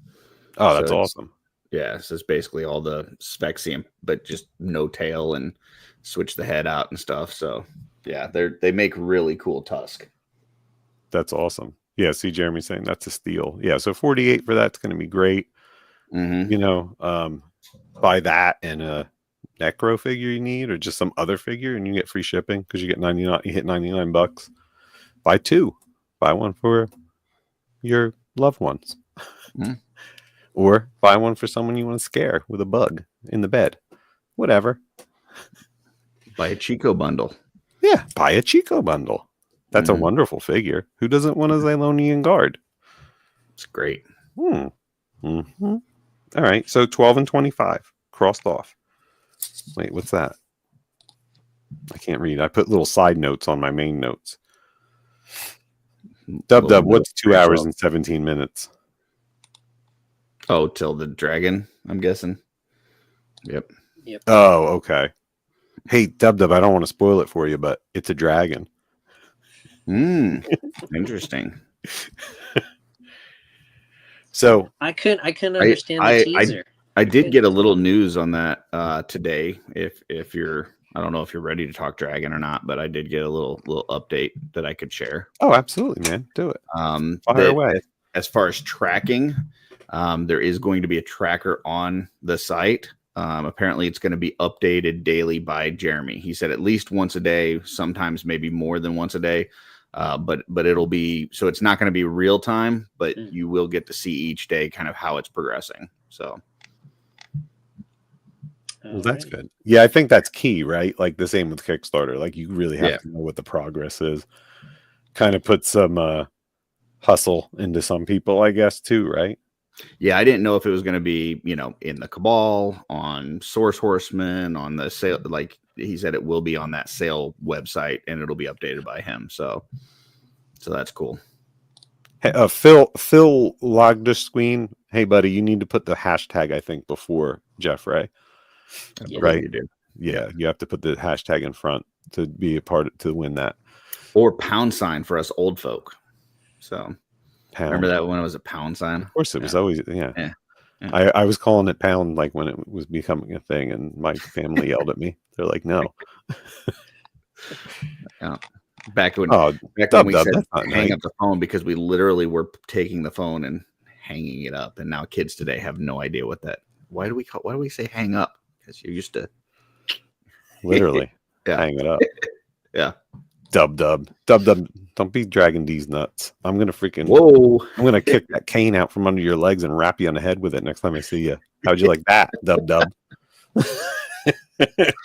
Oh, that's awesome. Yeah, so it's basically all the Sphexian, but just no tail and switch the head out and stuff. So yeah, they make really cool Tusk. That's awesome. Yeah, see Jeremy saying that's a steal. Yeah, so 48 for that's going to be great. Buy that and a Necro figure you need, or just some other figure, and you get free shipping because you get 99. You hit $99. Buy two. Buy one for your loved ones, or buy one for someone you want to scare with a bug in the bed. Whatever. Buy a Chico bundle. Yeah, buy a Chico bundle. That's a wonderful figure. Who doesn't want a Zylonian guard? It's great. All right, so 12 and 25 crossed off. Wait, what's that? I can't read. I put little side notes on my main notes. Dub, what's 2 hours and 17 minutes? Oh, till the dragon, I'm guessing. Yep. Oh, okay. Hey, Dub, I don't want to spoil it for you, but it's a dragon. Interesting. So I couldn't understand the teaser. I did get a little news on that today. If you're, I don't know if you're ready to talk dragon or not, but I did get a little update that I could share. Oh, absolutely, man. Do it. Fire away. As far as tracking, there is going to be a tracker on the site. Apparently it's going to be updated daily by Jeremy. He said at least once a day, sometimes maybe more than once a day. But it'll be, so it's not going to be real time, but you will get to see each day kind of how it's progressing. So. Well, that's good. Yeah, I think that's key, right? Like the same with Kickstarter. Like you really have to know what the progress is. Kind of put some hustle into some people, I guess, too, right? Yeah, I didn't know if it was going to be, in the Cabal, on Source Horseman, on the sale. Like he said, it will be on that sale website, and it'll be updated by him. So that's cool. Hey, Phil Logdesqueen. Hey, buddy, you need to put the hashtag, I think, before Jeffrey. Yeah. Right? You do. Yeah, you have to put the hashtag in front to be a part to win that. Or # for us old folk. So Pound. remember that when it was a # Of course, it was always yeah. Yeah. I was calling it pound like when it was becoming a thing, and my family yelled at me. They're like, "No." Yeah. Back when we said hang up the phone, because we literally were taking the phone and hanging it up, and now kids today have no idea what that. Why do we say hang up? Because you're used to literally hang it up. Yeah. Dub. Don't be dragging these nuts. I'm gonna freaking I'm gonna kick that cane out from under your legs and wrap you on the head with it next time I see you. How'd you like that, Dub? It's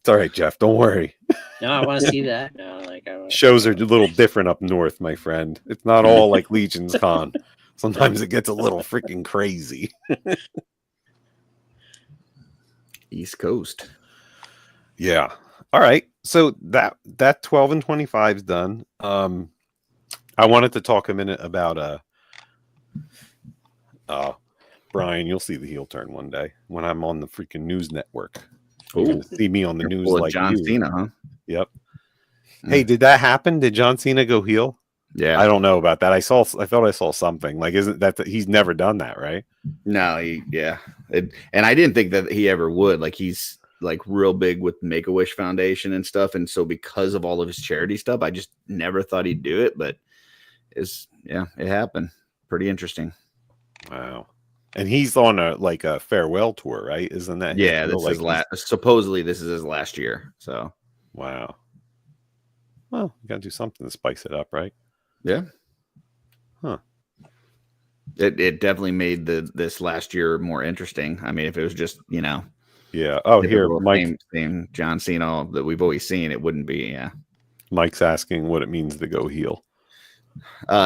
all right, Jeff. Don't worry. No, I want to see that. No, shows are a little different up north, my friend. It's not all like Legion's Con. Sometimes it gets a little freaking crazy. East Coast. Yeah. All right. So that 12 and 25 is done. I wanted to talk a minute about Brian, you'll see the heel turn one day when I'm on the freaking news network. You're gonna see me on the news like John Cena, huh? Yep. Hey, did that happen? Did John Cena go heel? Yeah. I don't know about that. I thought I saw something. Like, isn't that he's never done that, right? No, and I didn't think that he ever would. Like, he's like real big with Make-A-Wish Foundation and stuff, and so because of all of his charity stuff, I just never thought he'd do it, but it happened. Pretty interesting. Wow. And he's on a farewell tour, right? Isn't that? Yeah, this is supposedly this is his last year. So wow. Well, you gotta do something to spice it up, right? Yeah. Huh. It definitely made this last year more interesting. I mean, if it was just yeah. Oh, here, Mike, same John Cena that we've always seen, it wouldn't be. Yeah. Mike's asking what it means to go heel.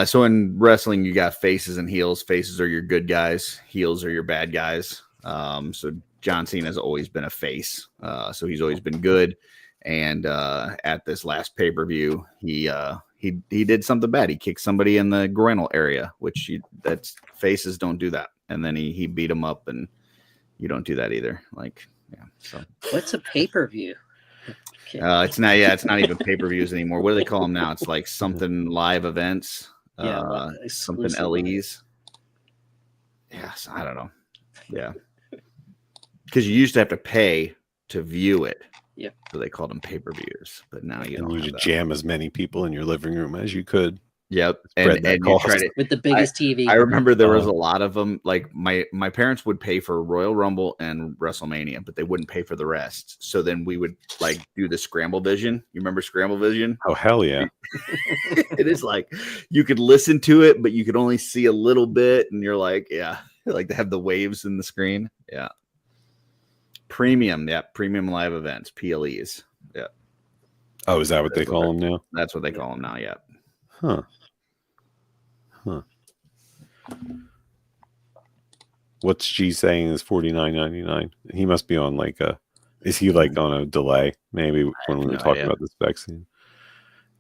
So in wrestling, you got faces and heels. Faces are your good guys. Heels are your bad guys. So John Cena has always been a face. So he's always been good. And at this last pay-per-view, he did something bad. He kicked somebody in the groinal area, which that's faces don't do that. And then he beat him up, and you don't do that either. Like, yeah. So what's a pay-per-view? It's not even pay-per-views anymore. What do they call them now? It's like something live events. Yeah, something LEs. Yes, I don't know. Yeah, because you used to have to pay to view it. Yep. So they called them pay-per-views, but now you don't. You just jam as many people in your living room as you could. Yep, and you tried it with the biggest TV. I remember there was a lot of them. Like my parents would pay for Royal Rumble and WrestleMania, but they wouldn't pay for the rest. So then we would like do the Scramble Vision. You remember Scramble Vision? Oh hell yeah! It is like you could listen to it, but you could only see a little bit, and you're like, yeah, like they have the waves in the screen. Yeah, premium live events, PLEs. Yeah. Oh, is that what they call them now? That's what they call them now. Yeah. Huh. What's G saying is $49.99? He must be on is he like on a delay? Maybe when we were talking about this vaccine.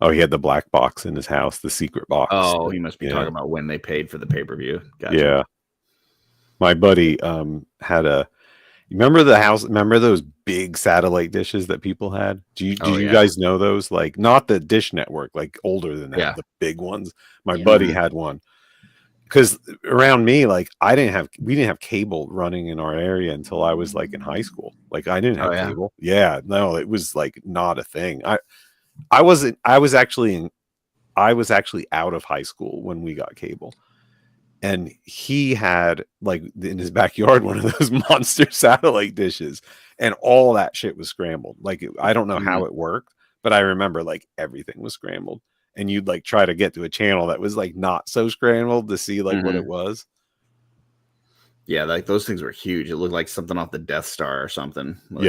Oh, he had the black box in his house, the secret box. Oh, he must be talking about when they paid for the pay-per-view. Gotcha. Yeah. My buddy had remember those big satellite dishes that people had? Do you guys know those? Like, not the Dish Network, like older than that, the big ones. My buddy had one. Because around me, like we didn't have cable running in our area until I was like in high school. Like I didn't have cable. Yeah, no, it was like not a thing. I was actually out of high school when we got cable. And he had like in his backyard one of those monster satellite dishes, and all that shit was scrambled. Like I don't know how it worked, but I remember like everything was scrambled, and you'd like try to get to a channel that was like not so scrambled to see like what it was. Yeah, like those things were huge. It looked like something off the Death Star or something. Like,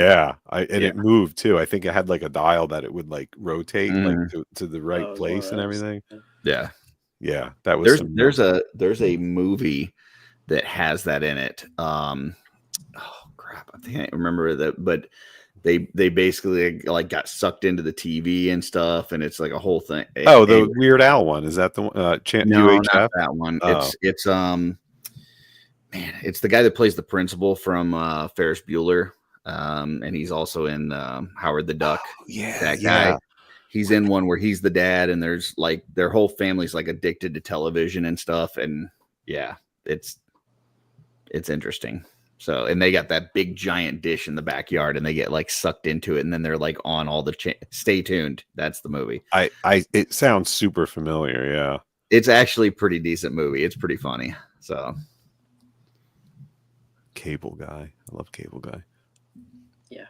it moved too. I think it had like a dial that it would like rotate like to the right place and everything. Yeah. Yeah, that was there's a movie that has that in it. Oh crap, I can't remember that, but they basically like got sucked into the TV and stuff, and it's like a whole thing. Oh, the Weird Al one, is that the one? No, UHF? not that one. Oh. It's man, it's the guy that plays the principal from Ferris Bueller, and he's also in Howard the Duck. Oh, yeah, that guy. He's in one where he's the dad, and there's like their whole family's like addicted to television and stuff, and yeah, it's interesting. So, and they got that big giant dish in the backyard, and they get like sucked into it, and then they're like on all the stay tuned. That's the movie. It sounds super familiar. Yeah, it's actually a pretty decent movie. It's pretty funny. So, Cable Guy. I love Cable Guy. Yeah.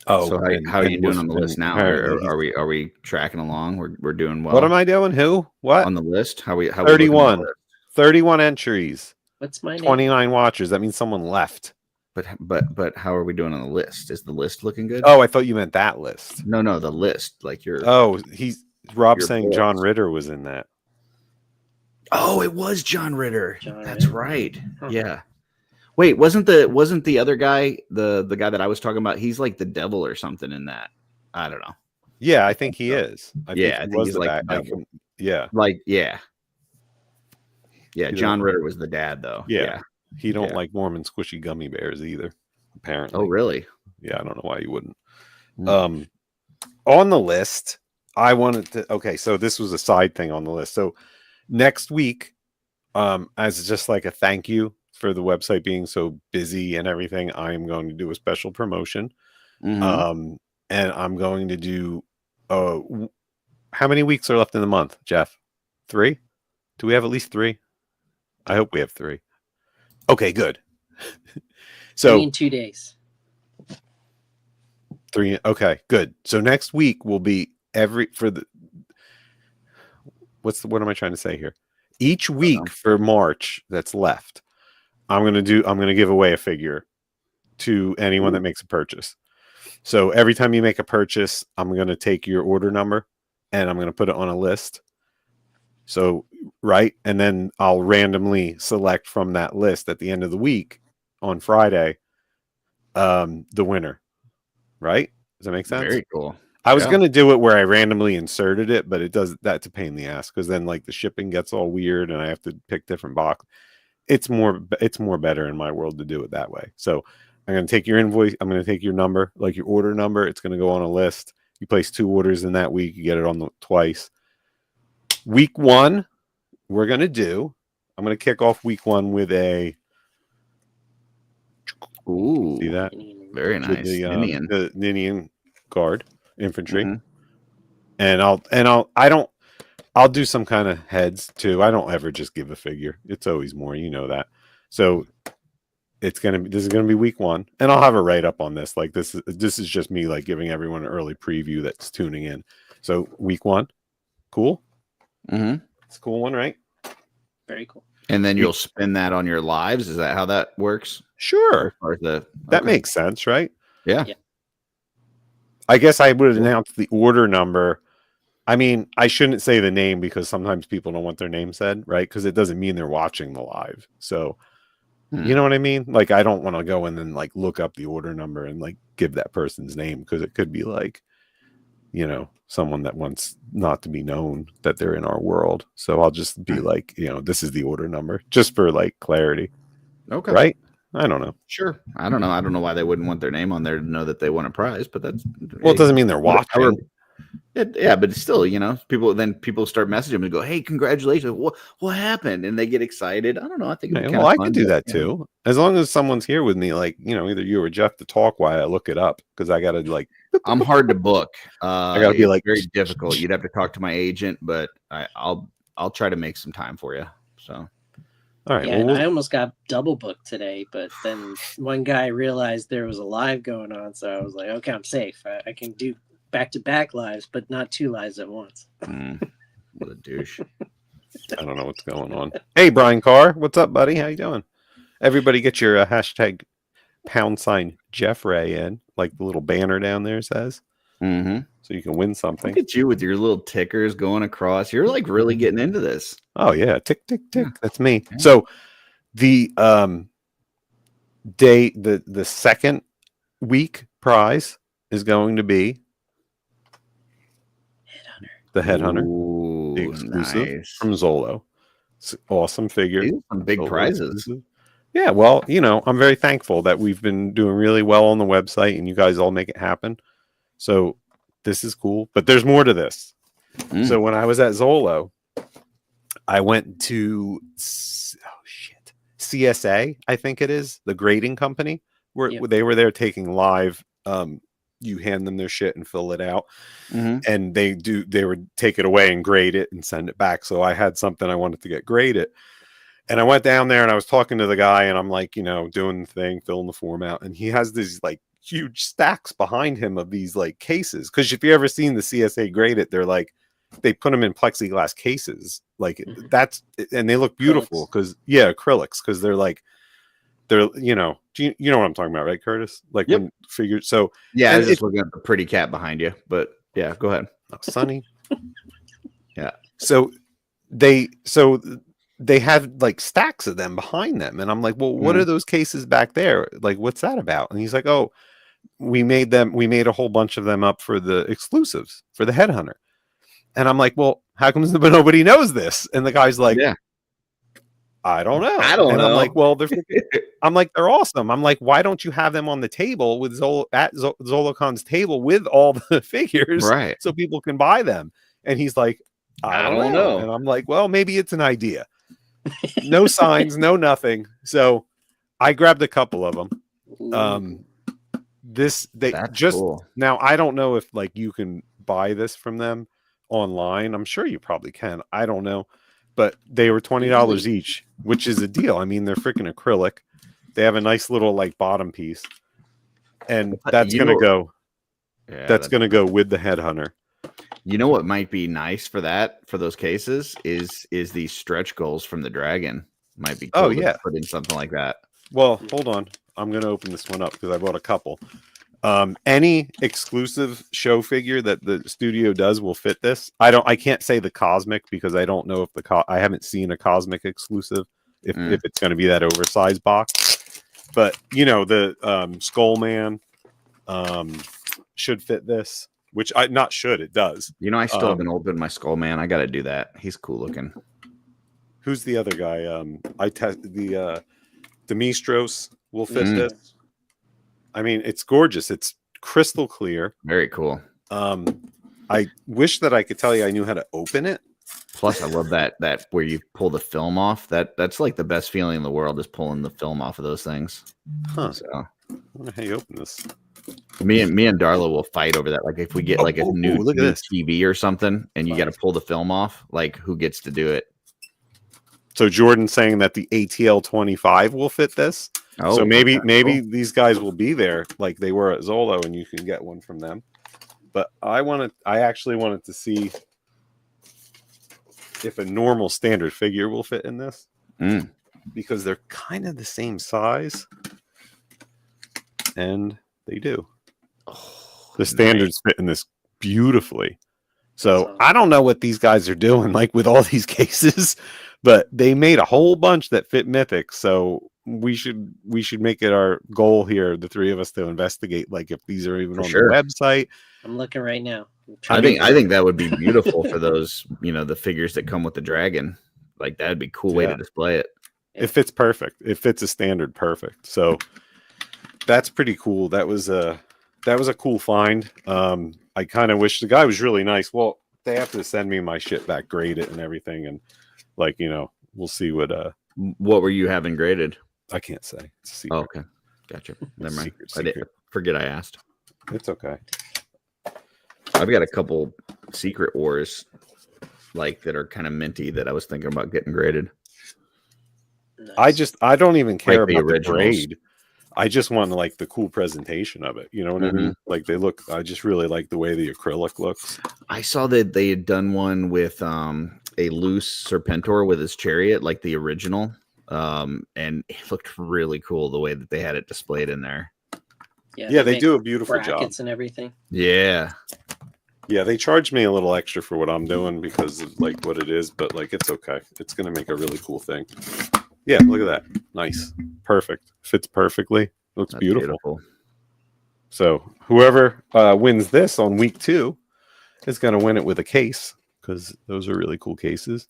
Oh, so how are you doing on the list now? Are we tracking along? We're doing well. What am I doing? Who? What on the list? How 31 entries. What's my name? 29 watchers. That means someone left. But how are we doing on the list? Is the list looking good? Oh, I thought you meant that list. No, the list. Like your. Oh, Rob's saying polls. John Ritter was in that. Oh, it was John Ritter. That's Ritter. right. Huh. Yeah. Wait, wasn't the other guy the guy that I was talking about? He's like the devil or something in that. I don't know. Yeah, I think he is. I think he's like the devil. Yeah. Like yeah. Yeah, John Ritter was the dad though. Yeah. He don't like Mormon squishy gummy bears either, apparently. Oh, really? Yeah, I don't know why you wouldn't. Mm. On the list, I wanted to okay, so this was a side thing on the list. So next week, as just like a thank you for the website being so busy and everything, I am going to do a special promotion. Mm-hmm. And I'm going to do how many weeks are left in the month, Jeff? 3? Do we have at least 3? I hope we have 3. Okay, good. So 3 in 2 days. 3. Okay, good. So next week will be what am I trying to say here? Each week for March that's left, I'm going to give away a figure to anyone that makes a purchase. So every time you make a purchase, I'm going to take your order number and I'm going to put it on a list. So, right. And then I'll randomly select from that list at the end of the week on Friday, the winner. Right. Does that make sense? Very cool. I was going to do it where I randomly inserted it, but that's a pain in the ass because then like the shipping gets all weird and I have to pick different box. It's more better in my world to do it that way. So I'm going to take your invoice. I'm going to take your number, like your order number. It's going to go on a list. You place 2 orders in that week. You get it on twice. Week 1, I'm going to kick off week 1 with a. Ooh, see that? Very nice. The Ninian Guard infantry. Mm-hmm. And I'll do some kind of heads too. I don't ever just give a figure. It's always more, you know that. So this is gonna be week 1, and I'll have a write up on this. Like this is just me like giving everyone an early preview that's tuning in. So week 1, cool. Mm-hmm. It's a cool one, right? Very cool. And then you'll spin that on your lives. Is that how that works? Sure. That makes sense, right? Yeah. I guess I would announce the order number. I mean, I shouldn't say the name because sometimes people don't want their name said, right? Because it doesn't mean they're watching the live. So, you know what I mean? Like, I don't want to go in and like look up the order number and like give that person's name because it could be like, you know, someone that wants not to be known that they're in our world. So I'll just be like, you know, this is the order number just for like clarity. Okay. Right? I don't know. Sure. I don't know. I don't know why they wouldn't want their name on there to know that they won a prize, but that's it doesn't mean they're watching. Yeah, but it's still, you know, people start messaging them and go, "Hey, congratulations! What happened?" And they get excited. I don't know. I think I could do that too, as long as someone's here with me. Like, you know, either you or Jeff to talk while I look it up because I gotta like. I'm hard to book. I gotta be like very difficult. You'd have to talk to my agent, but I'll try to make some time for you. So. All right. Yeah, well, I almost got double booked today, but then one guy realized there was a live going on, so I was like, okay, I'm safe. I can do back-to-back lives, but not 2 lives at once. What a douche. I don't know what's going on. Hey, Brian Carr. What's up, buddy? How you doing? Everybody get your hashtag # Jeff Ray in, like the little banner down there says. Mm-hmm. so you can win something. Look at you with your little tickers going across. You're like really getting into this. Oh yeah, tick tick tick. Yeah. That's me. Yeah. So the the second week prize is going to be the Headhunter, Ooh, the exclusive nice. from Zolo. It's awesome figure. These are some big Zolo prizes. exclusive. Yeah, well, I'm very thankful that we've been doing really well on the website and you guys all make it happen. So this is cool, but there's more to this. So when I was at Zolo, I went to CSA, I think it is, the grading company, where they were there taking live. You hand them their shit and fill it out, and they would take it away and grade it and send it back. So I had something I wanted to get graded, and I went down there and I was talking to the guy, and I'm like, doing the thing, filling the form out, and he has these like huge stacks behind him of these like cases. Because if you ever seen the CSA grade it, they're like, they put them in plexiglass cases, like and they look beautiful because acrylics, because they're you know what I'm talking about, right, Curtis? Like when figured. So I was just looking at the pretty cat behind you, but yeah, go ahead. Oh, Sunny. Yeah. So they had like stacks of them behind them, and I'm like, well, what are those cases back there? Like, what's that about? And he's like, oh, we made a whole bunch of them up for the exclusives for the Headhunter. And I'm like, well, how come nobody knows this? And the guy's like, I don't know. And I'm like, well, they're awesome. I'm like, why don't you have them on the table with Zolocon's table with all the figures, right, so people can buy them? And he's like, I don't know. And I'm like, well, maybe it's an idea. No signs, no nothing. So I grabbed a couple of them. That's cool. Now I don't know if like you can buy this from them online. I'm sure you probably can. I don't know. But they were $20 each, which is a deal. I mean, they're freaking acrylic. They have a nice little like bottom piece. And that's going to go. Yeah, that's going to go with the Headhunter. You know what might be nice for those cases is these stretch goals from the Dragon. Might be cool to put in something like that. Well, hold on. I'm going to open this one up because I bought a couple. Any exclusive show figure that the studio does will fit this. I can't say the Cosmic because I don't know if I haven't seen a Cosmic exclusive if it's going to be that oversized box. But the Skullman should fit this, which it does. I still haven't opened my Skullman. I got to do that. He's cool looking. Who's the other guy? The Demistros will fit this. I mean, it's gorgeous. It's crystal clear. Very cool. I wish that I could tell you I knew how to open it. Plus, I love that where you pull the film off. That's like the best feeling in the world, is pulling the film off of those things. Huh. So, I wonder how you open this. Me and Darla will fight over that. Like if we get a new TV or something, and you got to pull the film off, like who gets to do it? So Jordan's saying that the ATL 25 will fit this. Oh, so maybe these guys will be there like they were at Zolo, and you can get one from them. But I actually wanted to see if a normal standard figure will fit in this, because they're kind of the same size, and they do. The standards fit in this beautifully. So I don't know what these guys are doing, like with all these cases, but they made a whole bunch that fit Mythic. So we should make it our goal here, the three of us, to investigate like if these are even on the website. I'm looking right now. I think that would be beautiful for those, the figures that come with the Dragon. Like that'd be a cool way to display it. It fits perfect. It fits a standard perfect. So that's pretty cool. That was a cool find. I kind of wish the guy was really nice. Well, they have to send me my shit back, grade it and everything, and we'll see what were you having graded? I can't say. It's a secret. Oh, okay. Gotcha. Never mind. I forget I asked. It's okay. I've got a couple Secret Wars that are kind of minty that I was thinking about getting graded. Nice. I don't even care about the grade. I just want the cool presentation of it. You know what I mean? Like they look. I just really like the way the acrylic looks. I saw that they had done one with a loose Serpentor with his chariot, like the original, and it looked really cool the way that they had it displayed in there. Yeah, they do a beautiful job and everything. Yeah. Yeah, they charged me a little extra for what I'm doing because of like what it is, but like it's okay. It's gonna make a really cool thing. Yeah, look at that. Nice. Perfect. Fits perfectly. Looks That's beautiful. So whoever wins this on week 2 is gonna win it with a case because those are really cool cases.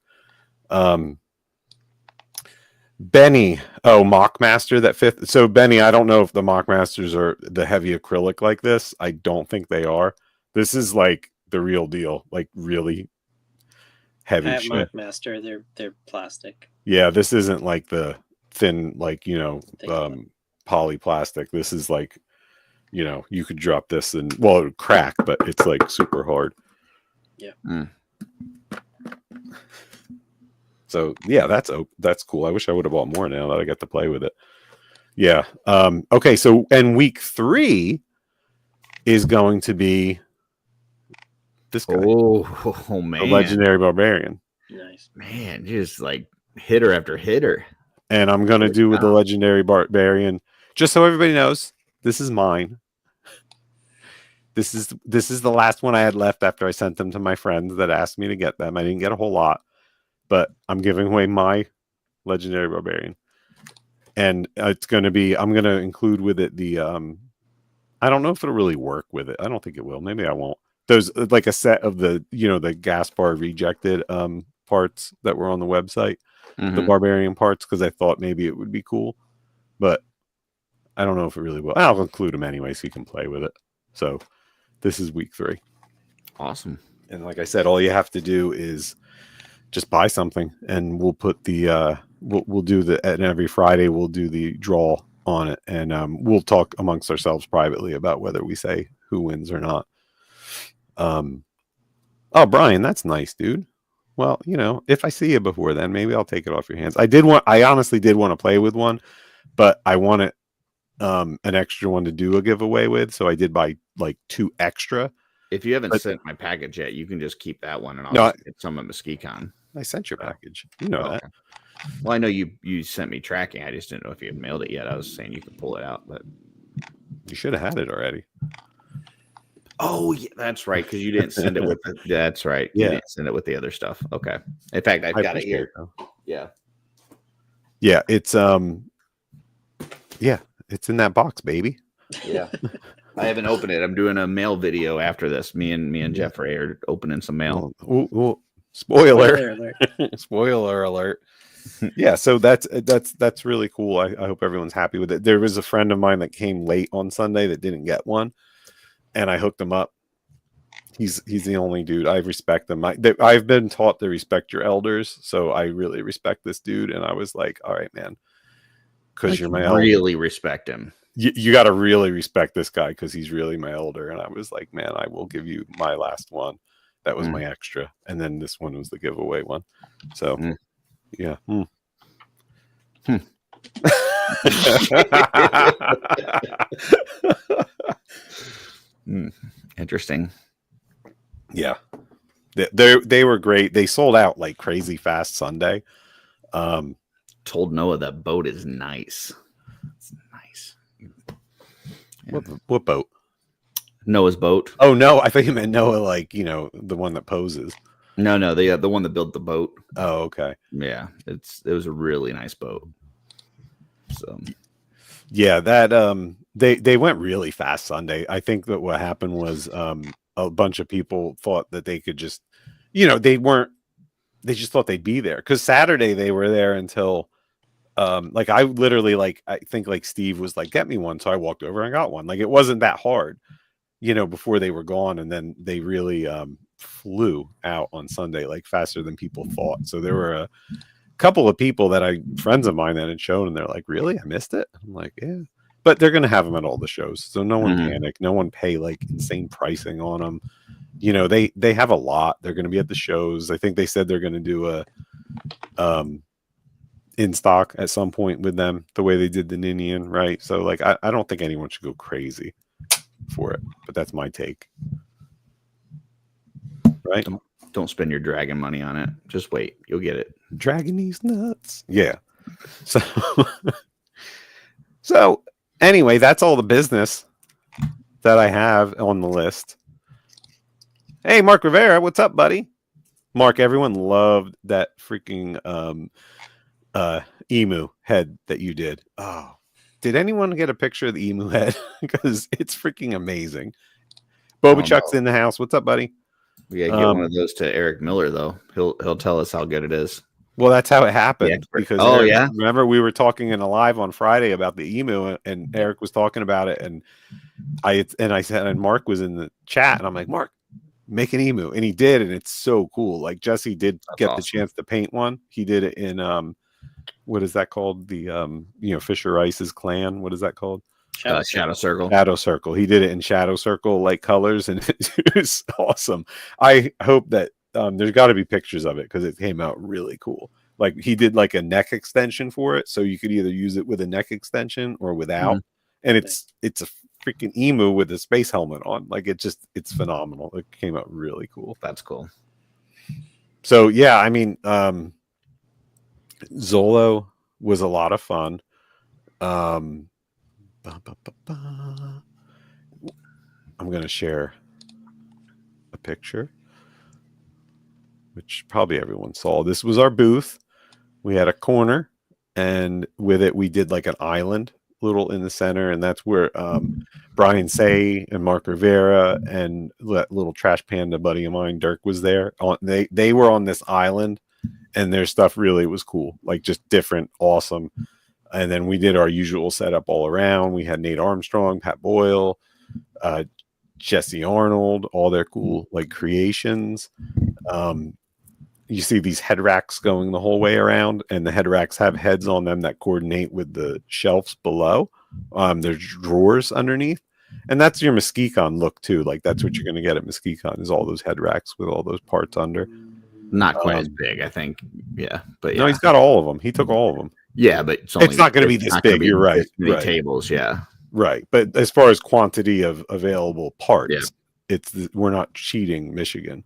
Benny, Mockmaster, that 5th. So Benny, I don't know if the Mockmasters are the heavy acrylic like this. I don't think they are. This is like the real deal, like really heavy At shit. Mockmaster, they're plastic. Yeah, this isn't like the thin, like, poly plastic. This is like, you could drop this and, well, it would crack, but it's like super hard. Yeah. So yeah, that's cool. I wish I would have bought more now that I get to play with it. Yeah. Okay. So, and week 3 is going to be this guy. Oh man, the Legendary Barbarian. Nice, man, just like hitter after hitter. And I'm going to do with the Legendary Barbarian, just so everybody knows, this is mine. This is the last one I had left after I sent them to my friends that asked me to get them. I didn't get a whole lot, but I'm giving away my Legendary Barbarian. And it's going to be, I'm going to include with it the, I don't know if it'll really work with it. I don't think it will. Maybe I won't. There's like a set of the, the Gaspar rejected parts that were on the website, the Barbarian parts, because I thought maybe it would be cool, but I don't know if it really will. I'll include them anyway so you can play with it. So this is week 3. Awesome. And like I said, all you have to do is just buy something, and we'll put the we'll do the, and every Friday we'll do the draw on it, and we'll talk amongst ourselves privately about whether we say who wins or not. Oh, Brian, that's nice, dude. Well, if I see you before then, maybe I'll take it off your hands. I honestly did want to play with one, but I wanted an extra one to do a giveaway with, so I did buy like 2 extra. If you haven't sent my package yet, you can just keep that one, and I'll get some of Mesquicon. I sent your package. You know that. Well, I know you sent me tracking. I just didn't know if you had mailed it yet. I was saying you could pull it out, but you should have had it already. Oh, yeah, that's right, because you didn't send it with the, that's right. Yeah. You didn't send it with the other stuff. Okay. In fact, I've got it here. Yeah. Yeah, it's it's in that box, baby. Yeah. I haven't opened it. I'm doing a mail video after this. Me and Jeffrey are opening some mail. Ooh. Spoiler alert. Spoiler alert. Yeah, so that's really cool. I hope everyone's happy with it. There was a friend of mine that came late on Sunday that didn't get one, and I hooked him up. He's the only dude. I respect them. I've been taught to respect your elders, so I really respect this dude. And I was like, all right, man, because you're my elder. Really respect him. You got to really respect this guy because he's really my elder. And I was like, man, I will give you my last one. That was my extra. And then this one was the giveaway one. So, yeah. Interesting. Yeah. They were great. They sold out like crazy fast Sunday. Told Noah that boat is nice. It's nice. Yeah. What boat? Noah's boat. Oh no, I thought you meant Noah, like the one that poses. No, the one that built the boat. Oh, okay. Yeah, it was a really nice boat. So, yeah, that they went really fast Sunday. I think that what happened was a bunch of people thought that they could just, they just thought they'd be there because Saturday they were there until. Like I literally I think like Steve was like, get me one. So I walked over and got one. Like it wasn't that hard, before they were gone. And then they really flew out on Sunday, like faster than people thought. So there were a couple of people friends of mine that had shown, and they're like, really? I missed it. I'm like, yeah, but they're going to have them at all the shows. So no one panic, no one pay like insane pricing on them. They have a lot. They're going to be at the shows. I think they said they're going to do a, in stock at some point with them, the way they did the Ninian, right? So like I don't think anyone should go crazy for it, but that's my take. Right? Don't spend your dragon money on it. Just wait, you'll get it. Dragon these nuts. Yeah. So anyway, that's all the business that I have on the list. Hey, Mark Rivera, what's up, buddy? Mark, everyone loved that freaking emu head that you did. Oh, did anyone get a picture of the emu head? Because it's freaking amazing. Boba Chuck's in the house. What's up, buddy? We gotta get one of those to Eric Miller, though. He'll tell us how good it is. Well, that's how it happened. Because Eric, remember we were talking in a live on Friday about the emu, and Eric was talking about it, and I said, and Mark was in the chat, and I'm like, Mark, make an emu, and he did, and it's so cool. Like Jesse did get the chance to paint one. He did it in what is that called? The Fisher Rice's clan. What is that called? Shadow Circle. Shadow Circle. He did it in Shadow Circle like colors, and it was awesome. I hope that there's got to be pictures of it because it came out really cool. Like he did like a neck extension for it, so you could either use it with a neck extension or without. And it's a freaking emu with a space helmet on. Like it's phenomenal. It came out really cool. That's cool. So yeah, I mean, Zolo was a lot of fun. I'm gonna share a picture, which probably everyone saw. This was our booth. We had a corner, and with it we did like an island little in the center, and that's where Brian Say and Mark Rivera and that little trash panda buddy of mine, Dirk, was there. They were on this island, and their stuff really was cool, like just different, awesome. And then we did our usual setup all around. We had Nate Armstrong, Pat Boyle, Jesse Arnold, all their cool like creations. You see these head racks going the whole way around, and the head racks have heads on them that coordinate with the shelves below. There's drawers underneath, and that's your Muskecon look too. Like that's what you're going to get at Muskecon is all those head racks with all those parts under. Not quite as big, I think. Yeah, but no, he's got all of them. He took all of them. Yeah, but it's not going to be this big. You're right. Right. Tables, yeah. Right, but as far as quantity of available parts, we're not cheating Michigan.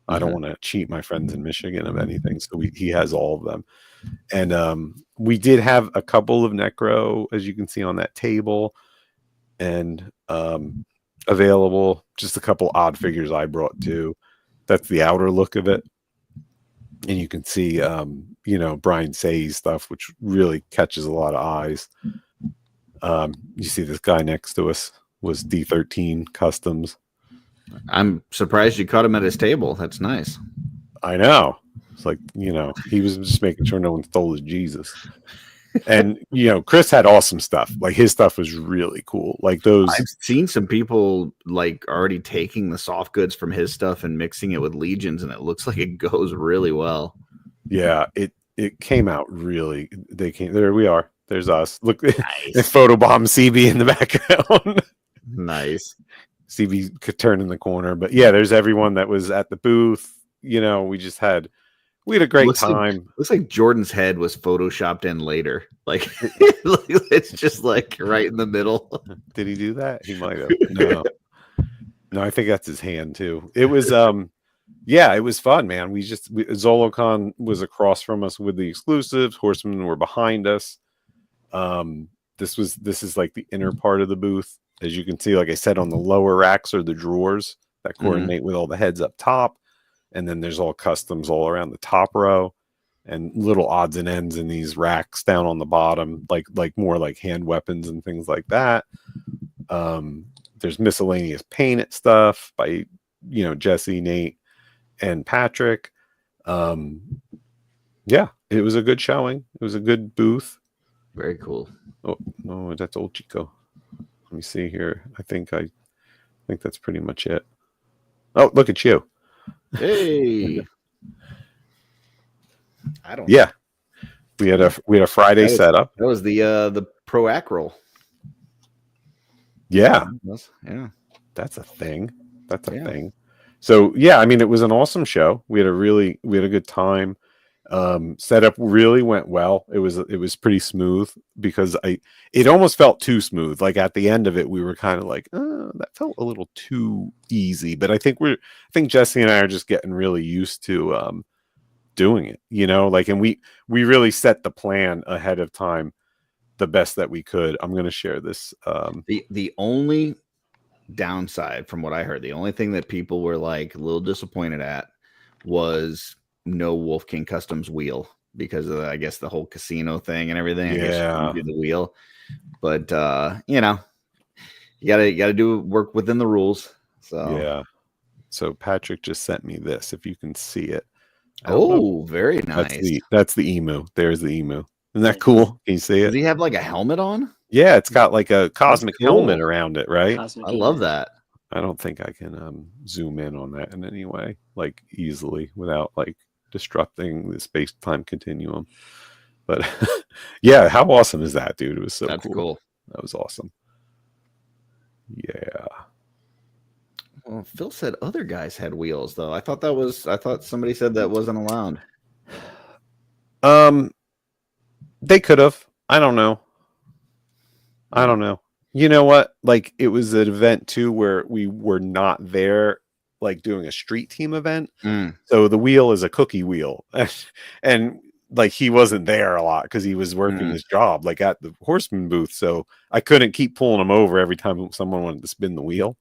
I don't want to cheat my friends in Michigan of anything, so he has all of them. And we did have a couple of Necro, as you can see on that table, and available. Just a couple odd figures I brought too. That's the outer look of it, and you can see Brian Say's stuff, which really catches a lot of eyes. You see this guy next to us was D13 Customs. I'm surprised you caught him at his table. That's nice. I know. It's like, he was just making sure no one stole his Jesus. And, Chris had awesome stuff. Like his stuff was really cool. Like those. I've seen some people like already taking the soft goods from his stuff and mixing it with Legions, and it looks like it goes really well. Yeah, it came out really. There we are. There's us. Look, nice. Photobomb CB in the background. Nice. CB could turn in the corner, but yeah, there's everyone that was at the booth. We had a great time. Looks like Jordan's head was photoshopped in later. Like it's just like right in the middle. Did he do that? He might have. No, I think that's his hand too. It was it was fun, man. Zolocon was across from us with the exclusives. Horsemen were behind us. This is like the inner part of the booth. As you can see, like I said, on the lower racks are the drawers that coordinate with all the heads up top. And then there's all customs all around the top row and little odds and ends in these racks down on the bottom, like more like hand weapons and things like that. There's miscellaneous painted stuff by, Jesse, Nate, and Patrick. Yeah, it was a good showing. It was a good booth. Very cool. Oh, no, that's old Chico. Let me see here. I think that's pretty much it. Oh, look at you. Hey. Yeah. We had a Friday setup. That was the Pro Acroll. Yeah. Yeah. That's a thing. That's a thing. So yeah, I mean, it was an awesome show. We had a good time. Setup really went well. It was pretty smooth because it almost felt too smooth. Like at the end of it, we were kind of like, that felt a little too easy. But I think Jesse and I are just getting really used to doing it, and we really set the plan ahead of time the best that we could. I'm going to share this. The only downside from what I heard. The only thing that people were like a little disappointed at was no Wolf King Customs wheel because of, I guess, the whole casino thing and everything. I guess you Yeah. can do the wheel, but you know, you gotta do work within the rules. So Yeah. So Patrick just sent me this. If you can see it. oh, very nice. That's the emu. There's the emu. Isn't that cool? Can you see Does it? he have like a helmet on? Yeah, it's got like a cosmic cool. helmet around it, right? Cosmic I love Emu. that. I don't think I can zoom in on that in any way, like easily without like disrupting the space-time continuum. But yeah, how awesome is that, dude? It was so cool. That was awesome. Yeah. Well, Phil said other guys had wheels though. I thought somebody said that wasn't allowed. They could have. I don't know. You know what? Like, it was an event too where we were not there, like doing a street team event. So the wheel is a cookie wheel, and like he wasn't there a lot because he was working his job, like at the Horseman booth. So I couldn't keep pulling him over every time someone wanted to spin the wheel.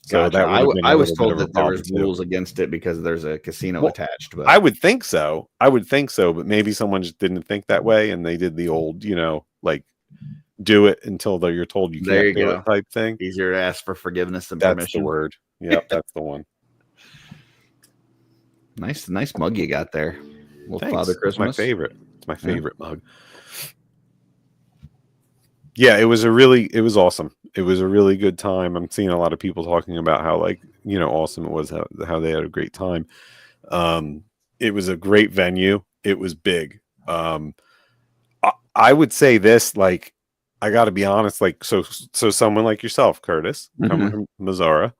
So Gotcha. that I was told that there was rules against it because there's a casino attached. But I would think so. But maybe someone just didn't think that way, and they did the old, like do it until you're told you can't do it type thing. Easier to ask for forgiveness than That's permission. the word. Yep, that's the one. Nice mug you got there. Well, Thanks. Father Christmas. It's my favorite. It's my favorite mug. Yeah, it was awesome. It was a really good time. I'm seeing a lot of people talking about how awesome it was, how they had a great time. It was a great venue. It was big. I would say this, like, I got to be honest, like, so someone like yourself, Curtis, coming from Missouri,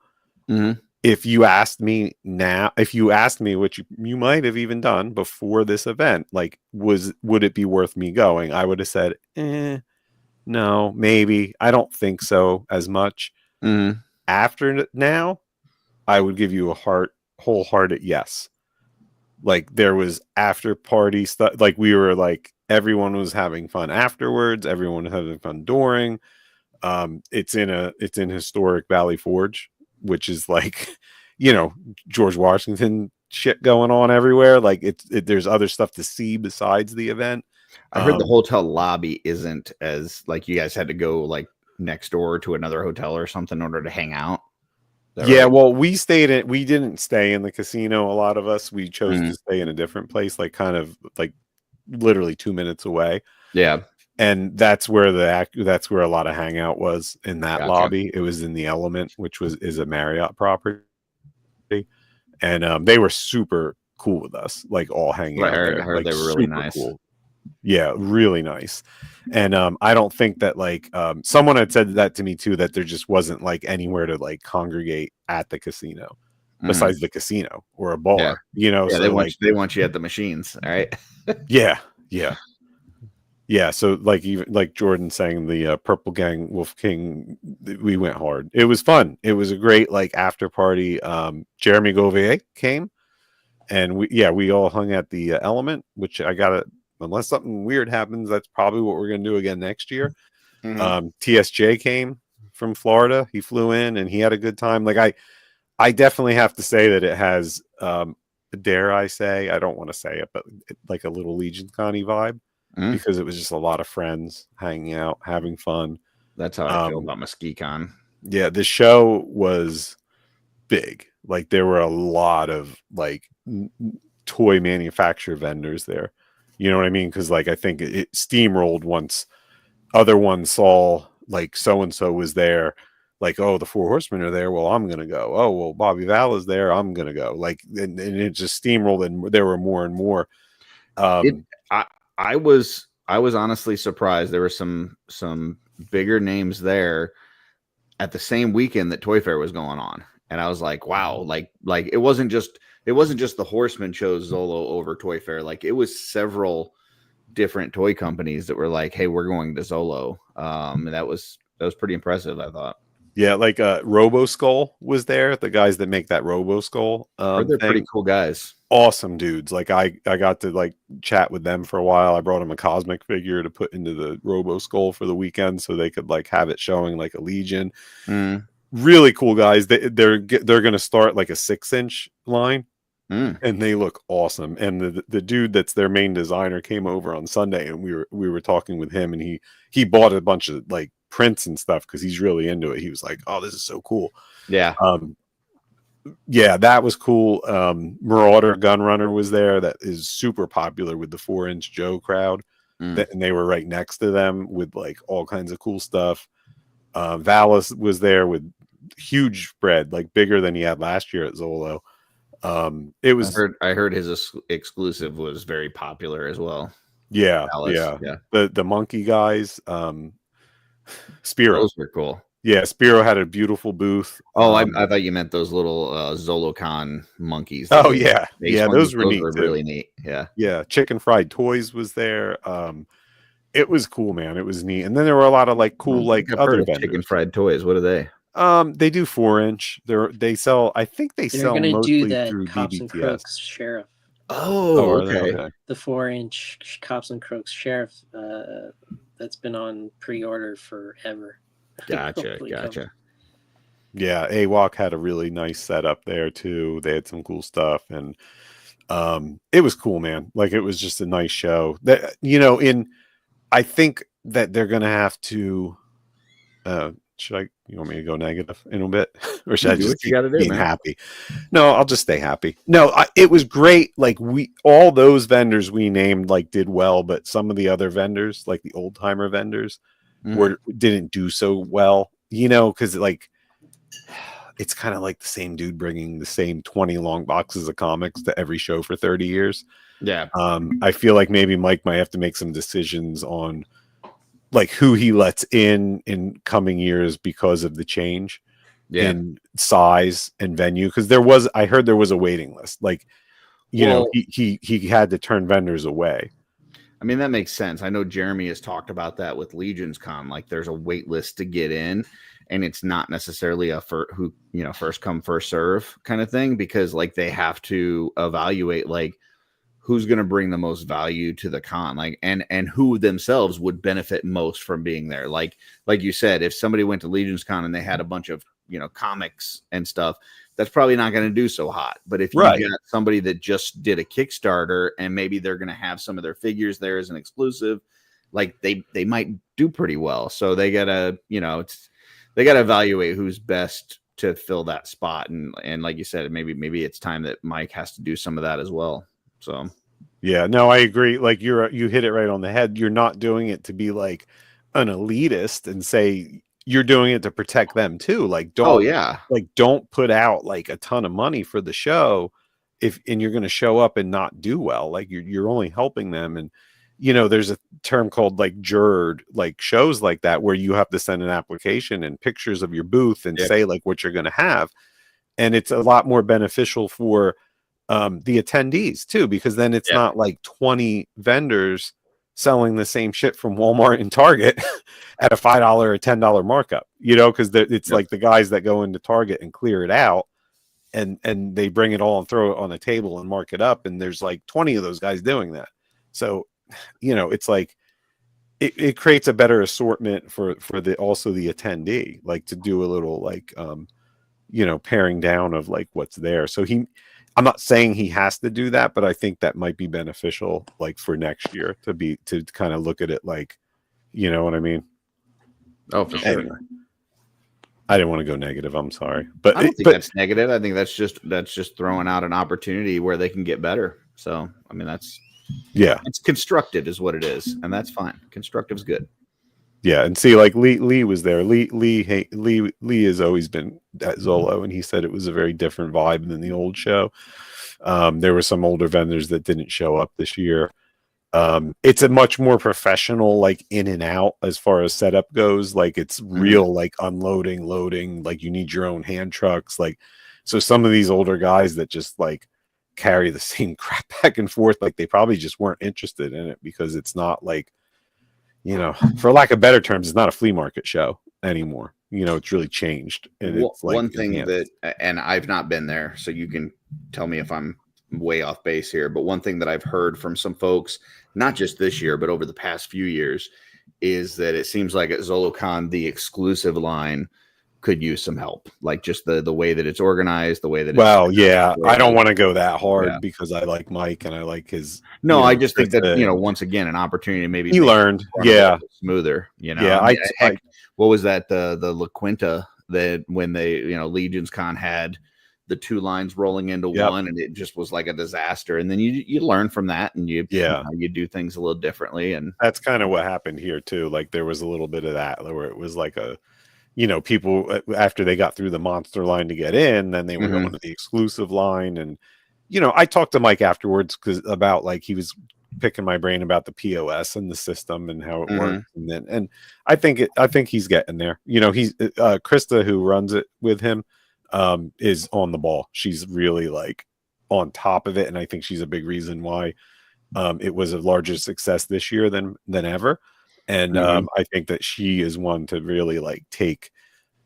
if you asked me what you might have even done before this event, like, would it be worth me going? I would have said, no, maybe. I don't think so as much. After now, I would give you a wholehearted yes. Like, there was after party stuff. Like, we were like, everyone was having fun afterwards. Everyone was having fun during. It's in historic Valley Forge, which is like, George Washington shit going on everywhere. Like, there's other stuff to see besides the event. I heard the hotel lobby isn't as, like, you guys had to go like next door to another hotel or something in order to hang out. Yeah, right? Well, we didn't stay in the casino. A lot of us, we chose to stay in a different place, like kind of like literally 2 minutes away. Yeah. And that's where a lot of hangout was, in that lobby. It was in the Element, which is a Marriott property. And they were super cool with us, like all hanging out there. I heard like, they were really nice. Cool. Yeah, really nice. And I don't think that, like, someone had said that to me too, that there just wasn't like anywhere to like congregate at the casino besides the casino or a bar. Yeah, so they want you at the machines. All right. Yeah. So like, even like Jordan saying, the Purple Gang Wolf King, we went hard. It was fun. It was a great like after party. Jeremy Gouvier came, and we all hung at the Element, which unless something weird happens, that's probably what we're going to do again next year. TSJ came from Florida. He flew in and he had a good time. Like, I definitely have to say that it has, dare I say, I don't want to say it, but like a little Legion Connie vibe, because it was just a lot of friends hanging out, having fun. That's how I feel about MesquiCon. Yeah, the show was big. Like, there were a lot of like toy manufacturer vendors there. You know what I mean? Because like, I think it steamrolled once other ones saw like so-and-so was there. Like, oh, the Four Horsemen are there. Well, I'm going to go. Oh, well, Bobby Val is there. I'm going to go. Like, and it just steamrolled, and there were more and more. I was honestly surprised. There were some bigger names there at the same weekend that Toy Fair was going on. And I was like, wow, like it wasn't just the Horsemen chose Zolo over Toy Fair. Like, it was several different toy companies that were like, hey, we're going to Zolo. And that was pretty impressive, I thought. Yeah, like Robo Skull was there. The guys that make that Robo Skull. They're pretty cool guys. Awesome dudes. Like, I got to like chat with them for a while. I brought them a Cosmic figure to put into the Robo Skull for the weekend so they could like have it showing like a Legion. really cool guys. They're going to start like a 6-inch line. And they look awesome. And the dude that's their main designer came over on Sunday, and we were talking with him, and he bought a bunch of like prints and stuff because he's really into it. He was like, "Oh, this is so cool." Yeah. Yeah, that was cool. Marauder Gunrunner was there. That is super popular with the 4-inch Joe crowd. And they were right next to them with like all kinds of cool stuff. Valis was there with huge spread, like bigger than he had last year at Zolo. It was. I heard his exclusive was very popular as well. Yeah, Alice, yeah. The monkey guys, Spiro. Those were cool. Yeah, Spiro had a beautiful booth. Oh, I thought you meant those little Zolocon monkeys. Oh yeah, yeah, those were neat. Really neat. Yeah, yeah. Chicken Fried Toys was there. It was cool, man. It was neat. And then there were a lot of like cool, like other vendors. Chicken Fried Toys. What are they? They do 4-inch. They sell. I think they're sell mostly do that through Cops BBTS. and Crooks Sheriff. Oh, okay. The 4-inch Cops and Crooks Sheriff. That's been on pre-order forever. Gotcha. Yeah, AWOC had a really nice setup there too. They had some cool stuff, and it was cool, man. Like it was just a nice show. That I think that they're gonna have to. You want me to go negative in a bit, or should I just keep being happy? No, I'll just stay happy. No, it was great. Like all those vendors we named like did well, but some of the other vendors, like the old timer vendors, didn't do so well. Because like it's kind of like the same dude bringing the same 20 long boxes of comics to every show for 30 years. Yeah. I feel like maybe Mike might have to make some decisions on like who he lets in coming years because of the change in size and venue. Because I heard there was a waiting list. Like, he had to turn vendors away. I mean, that makes sense. I know Jeremy has talked about that with Legions Con. Like, there's a wait list to get in, and it's not necessarily a first come first serve kind of thing, because like they have to evaluate like who's going to bring the most value to the con, like, and who themselves would benefit most from being there. Like you said, if somebody went to Legions Con and they had a bunch of, comics and stuff, that's probably not going to do so hot. But if you got somebody that just did a Kickstarter and maybe they're going to have some of their figures there as an exclusive, like they might do pretty well. So they gotta, they gotta evaluate who's best to fill that spot. And like you said, maybe it's time that Mike has to do some of that as well. So, yeah, no, I agree. Like you hit it right on the head. You're not doing it to be like an elitist and say you're doing it to protect them too. Like, don't put out like a ton of money for the show and you're going to show up and not do well. Like you're only helping them. And, there's a term called like jurred, like shows like that, where you have to send an application and pictures of your booth and say like what you're going to have. And it's a lot more beneficial for the attendees too, because then it's not like 20 vendors selling the same shit from Walmart and Target at a $5 or $10 markup, because it's like the guys that go into Target and clear it out and they bring it all and throw it on a table and mark it up, and there's like 20 of those guys doing that. So it's like it creates a better assortment for the attendee, like to do a little like paring down of like what's there. So I'm not saying he has to do that, but I think that might be beneficial, like for next year to kind of look at it like, you know what I mean? Oh, for sure. Anyway, I didn't want to go negative. I'm sorry, but I don't think that's negative. I think that's just throwing out an opportunity where they can get better. So, I mean, it's constructive is what it is, and that's fine. Constructive's good. Yeah, and see, like Lee was there. Lee has always been at Zolo, and he said it was a very different vibe than the old show. There were some older vendors that didn't show up this year. It's a much more professional, like in and out as far as setup goes. Like it's real, like unloading, loading. Like you need your own hand trucks. Like so, some of these older guys that just like carry the same crap back and forth, like they probably just weren't interested in it because it's not like, for lack of better terms, it's not a flea market show anymore. It's really changed. And it's like one thing and I've not been there, so you can tell me if I'm way off base here, but one thing that I've heard from some folks, not just this year, but over the past few years, is that it seems like at Zolocon, the exclusive line could use some help, like just the way that it's organized, the way that Well, it's yeah, I don't want to go that hard Yeah. because I like Mike and I like his. No, you know, I just think that Krista. once again, an opportunity to maybe He make learned, it run a yeah, little bit smoother. yeah. I mean, heck, what was that the La Quinta that when they Legions Con had the two lines rolling into Yep. one, and it just was like a disaster. And then you learn from that, and you do things a little differently. And that's kind of what happened here too. Like there was a little bit of that where it was like a, people after they got through the monster line to get in, then they were going to the exclusive line. And, I talked to Mike afterwards about like, he was picking my brain about the POS and the system and how it works. And I think he's getting there. He's Krista, who runs it with him, is on the ball. She's really like on top of it. And I think she's a big reason why it was a larger success this year than ever. And I think that she is one to really like take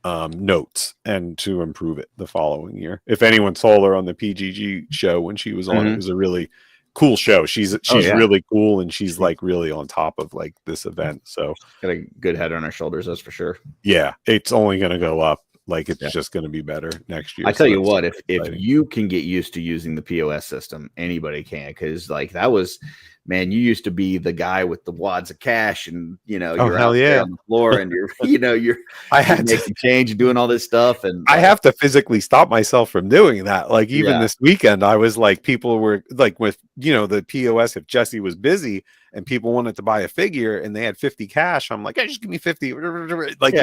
notes and to improve it the following year. If anyone saw her on the PGG show when she was on, it was a really cool show. She's really cool, and she's like really on top of like this event. So got a good head on her shoulders, that's for sure. Yeah, it's only going to go up. Like it's just going to be better next year. I tell you what, if you can get used to using the POS system, anybody can. Because like that was, man, you used to be the guy with the wads of cash, and you're out there on the floor, and you're making change and doing all this stuff. And I have to physically stop myself from doing that. Like even this weekend, I was like, people were like with the POS. If Jesse was busy and people wanted to buy a figure and they had 50 cash, I'm like, hey, just give me 50. Like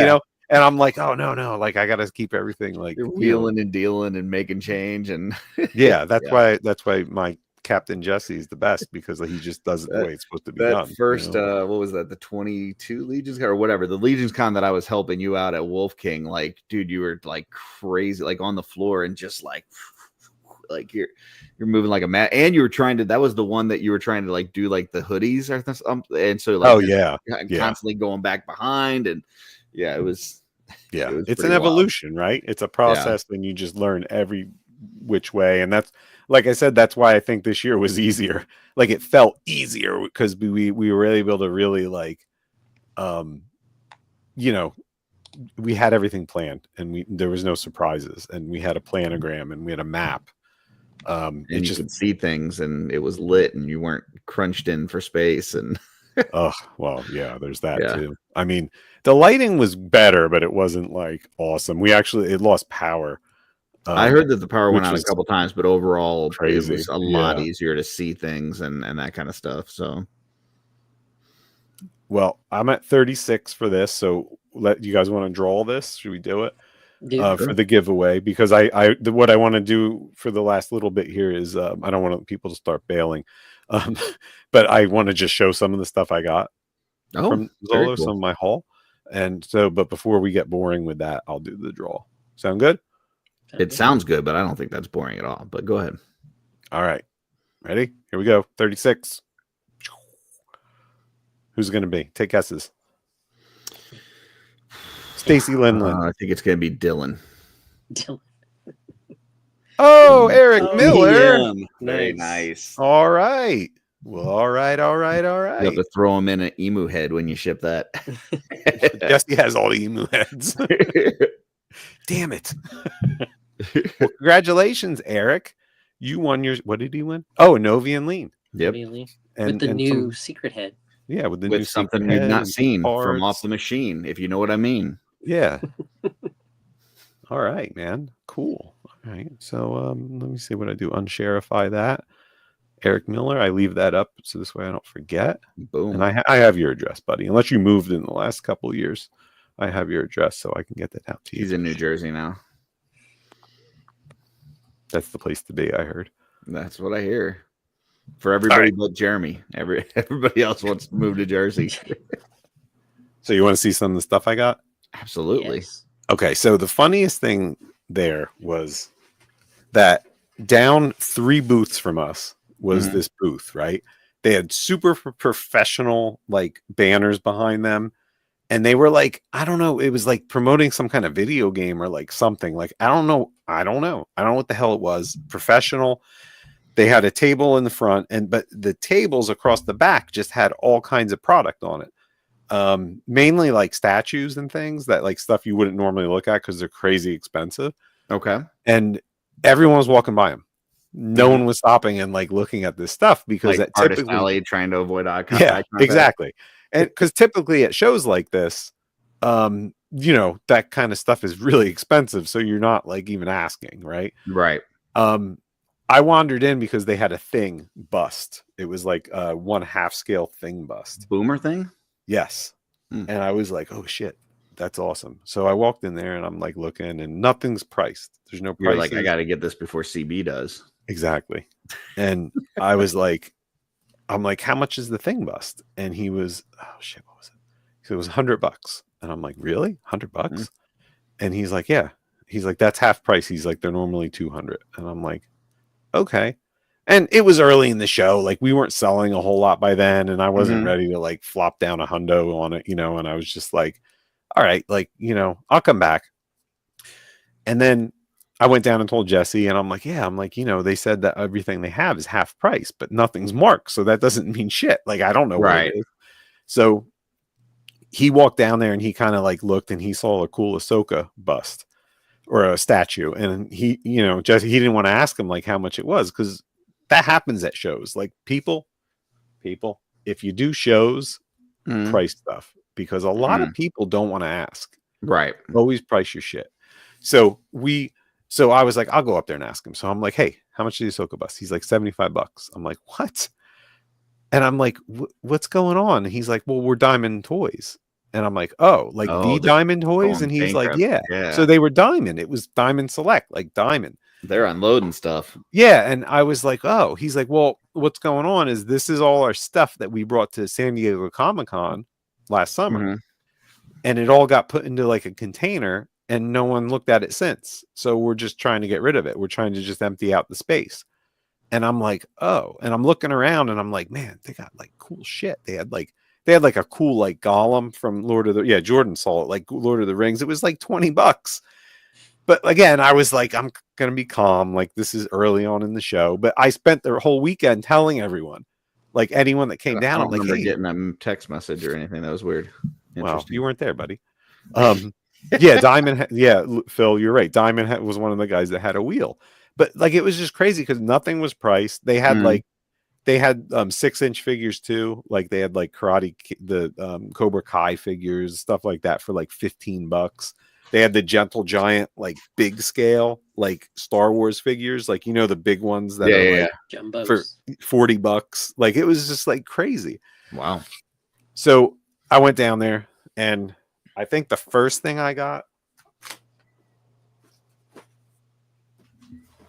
And I'm like, oh no, like I got to keep everything like you're wheeling and dealing and making change, and that's why my Captain Jesse is the best, because he just does it the way it's supposed to be done. First, what was that? The 22 Legions or whatever, the Legions Con that I was helping you out at Wolf King. Like, dude, you were like crazy, like on the floor and just like you're moving like a mat, and you were trying to. That was the one that you were trying to like do like the hoodies or something, and so like constantly going back behind and. Yeah, it was. Yeah, it's an evolution, right? It's a process, and you just learn every which way. And that's, like I said, that's why I think this year was easier. Like it felt easier because we were able to really like, we had everything planned, and there was no surprises, and we had a planogram and we had a map. And you could see things, and it was lit, and you weren't crunched in for space, and. Oh, well, yeah, there's that too. I mean, the lighting was better, but it wasn't like awesome. It lost power. I heard that the power went out a couple times, but overall crazy. It was a lot easier to see things and that kind of stuff. So, well, I'm at 36 for this. So you guys want to draw this? Should we do it? For the giveaway? Because what I want to do for the last little bit here is I don't want people to start bailing. But I want to just show some of the stuff I got from Zolo, some of my haul. And so, but before we get boring with that, I'll do the draw. Sound good? It sounds good, but I don't think that's boring at all. But go ahead. All right. Ready? Here we go. 36. Who's it going to be? Take guesses. Stacy Linlin. I think it's going to be Dylan. Oh, Eric Miller. Yeah. Very nice. All right. Well, all right. You have to throw him in an emu head when you ship that. Jesse has all the emu heads. Damn it. Well, congratulations, Eric. You won yours. What did he win? Oh, a Novian Lean. Yep. With the new secret head. Yeah, with the new something you've not seen from off the machine, if you know what I mean. Yeah. All right, man. Cool. All right. So let me see what I do. Unsharify that. Eric Miller. I leave that up so this way I don't forget. Boom. And I have your address, buddy. Unless you moved in the last couple of years, I have your address so I can get that out to you. He's in New Jersey now. That's the place to be, I heard. That's what I hear. For everybody but Jeremy. Everybody else wants to move to Jersey. So you want to see some of the stuff I got? Absolutely. Yes. Okay, so the funniest thing there was that down 3 booths from us was this booth, right? They had super professional like banners behind them, and they were like, I don't know, it was like promoting some kind of video game or like something. Like I don't know what the hell it was. Professional. They had a table in the front, but the tables across the back just had all kinds of product on it. mainly like statues and things that like stuff you wouldn't normally look at because they're crazy expensive. Okay. And everyone was walking by him. No one was stopping and like looking at this stuff because Like it artist typically, alley, trying to avoid eye yeah, contact. exactly. And because typically at shows like this, you know, that kind of stuff is really expensive, so you're not like even asking, right? Right. I wandered in because they had a thing bust. It was like a 1/2 scale thing bust. Boomer thing. Yes. And I was like, oh shit, that's awesome. So I walked in there and I'm like looking, and nothing's priced. There's no price. You're like, I got to get this before CB does. Exactly. And I was like, I'm like, how much is the thing bust? And he was, oh shit, what was it? So it was $100. And I'm like, really? $100? And he's like, yeah. He's like, that's half price. He's like, they're normally 200. And I'm like, okay. And it was early in the show. Like, we weren't selling a whole lot by then. And I wasn't ready to like flop down a hundo on it, you know. And I was just like, all right, like, you know, I'll come back. And then I went down and told Jesse, and I'm like, yeah, I'm like, you know, they said that everything they have is half price, but nothing's marked. So that doesn't mean shit. Like, I don't know. Right. What it is. So he walked down there and he kind of like looked and he saw a cool Ahsoka bust or a statue. And he, you know, Jesse, he didn't want to ask him like how much it was, because that happens at shows. Like people, if you do shows, price stuff, because a lot of people don't want to ask. Right. Always price your shit. So I was like, I'll go up there and ask him. So I'm like, hey, how much is the Ahsoka bust? He's like, $75. I'm like, what? And I'm like, what's going on? And he's like, well, we're Diamond Toys. And I'm like, oh, like the Diamond Toys? And he's like, yeah. So they were Diamond. It was Diamond Select, like Diamond. They're unloading stuff. Yeah. And I was like, oh, he's like, well, what's going on is this is all our stuff that we brought to San Diego Comic-Con last summer. And it all got put into like a container and no one looked at it since. So we're just trying to get rid of it. We're trying to just empty out the space. And I'm like, oh, and I'm looking around and I'm like, man, they got like cool shit. They had like a cool like golem from Lord of the, Jordan saw it, like Lord of the Rings. It was like $20. But again, I was like, I'm going to be calm. Like, this is early on in the show. But I spent the whole weekend telling everyone, like anyone that came down, I'm like, hey, getting a text message or anything. That was weird. Wow, you weren't there, buddy. Diamond. Phil, you're right. Diamond was one of the guys that had a wheel. But like, it was just crazy because nothing was priced. They had 6-inch figures too. Like they had like the Cobra Kai figures, stuff like that for like $15. They had the Gentle Giant, like big scale, like Star Wars figures, like, you know, the big ones that are like Jumbos for $40. Like, it was just like crazy. Wow. So I went down there and I think the first thing I got,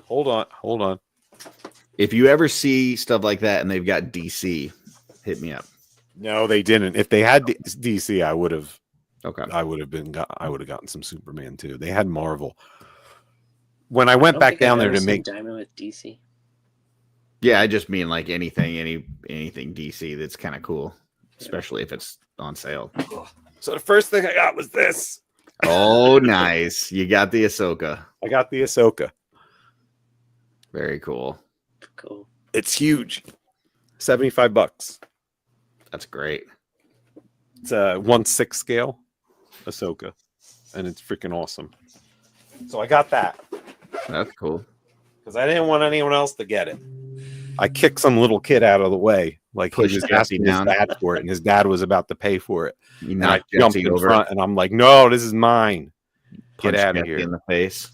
hold on. If you ever see stuff like that and they've got DC, hit me up. No, they didn't. If they had DC, I would have. Okay. I would have gotten some Superman too. They had Marvel. When I went back down there to make Diamond with DC. Yeah, I just mean like anything DC that's kind of cool, especially if it's on sale. So the first thing I got was this. Oh, nice. You got the Ahsoka. I got the Ahsoka. Very cool. Cool. It's huge. $75. That's great. It's a 1/6 scale Ahsoka, and it's freaking awesome. So I got that. That's cool. Because I didn't want anyone else to get it. I kicked some little kid out of the way. Like, he was asking his dad for it, and his dad was about to pay for it. You and I jumped in front, and I'm like, no, this is mine. Get out of here. In the face.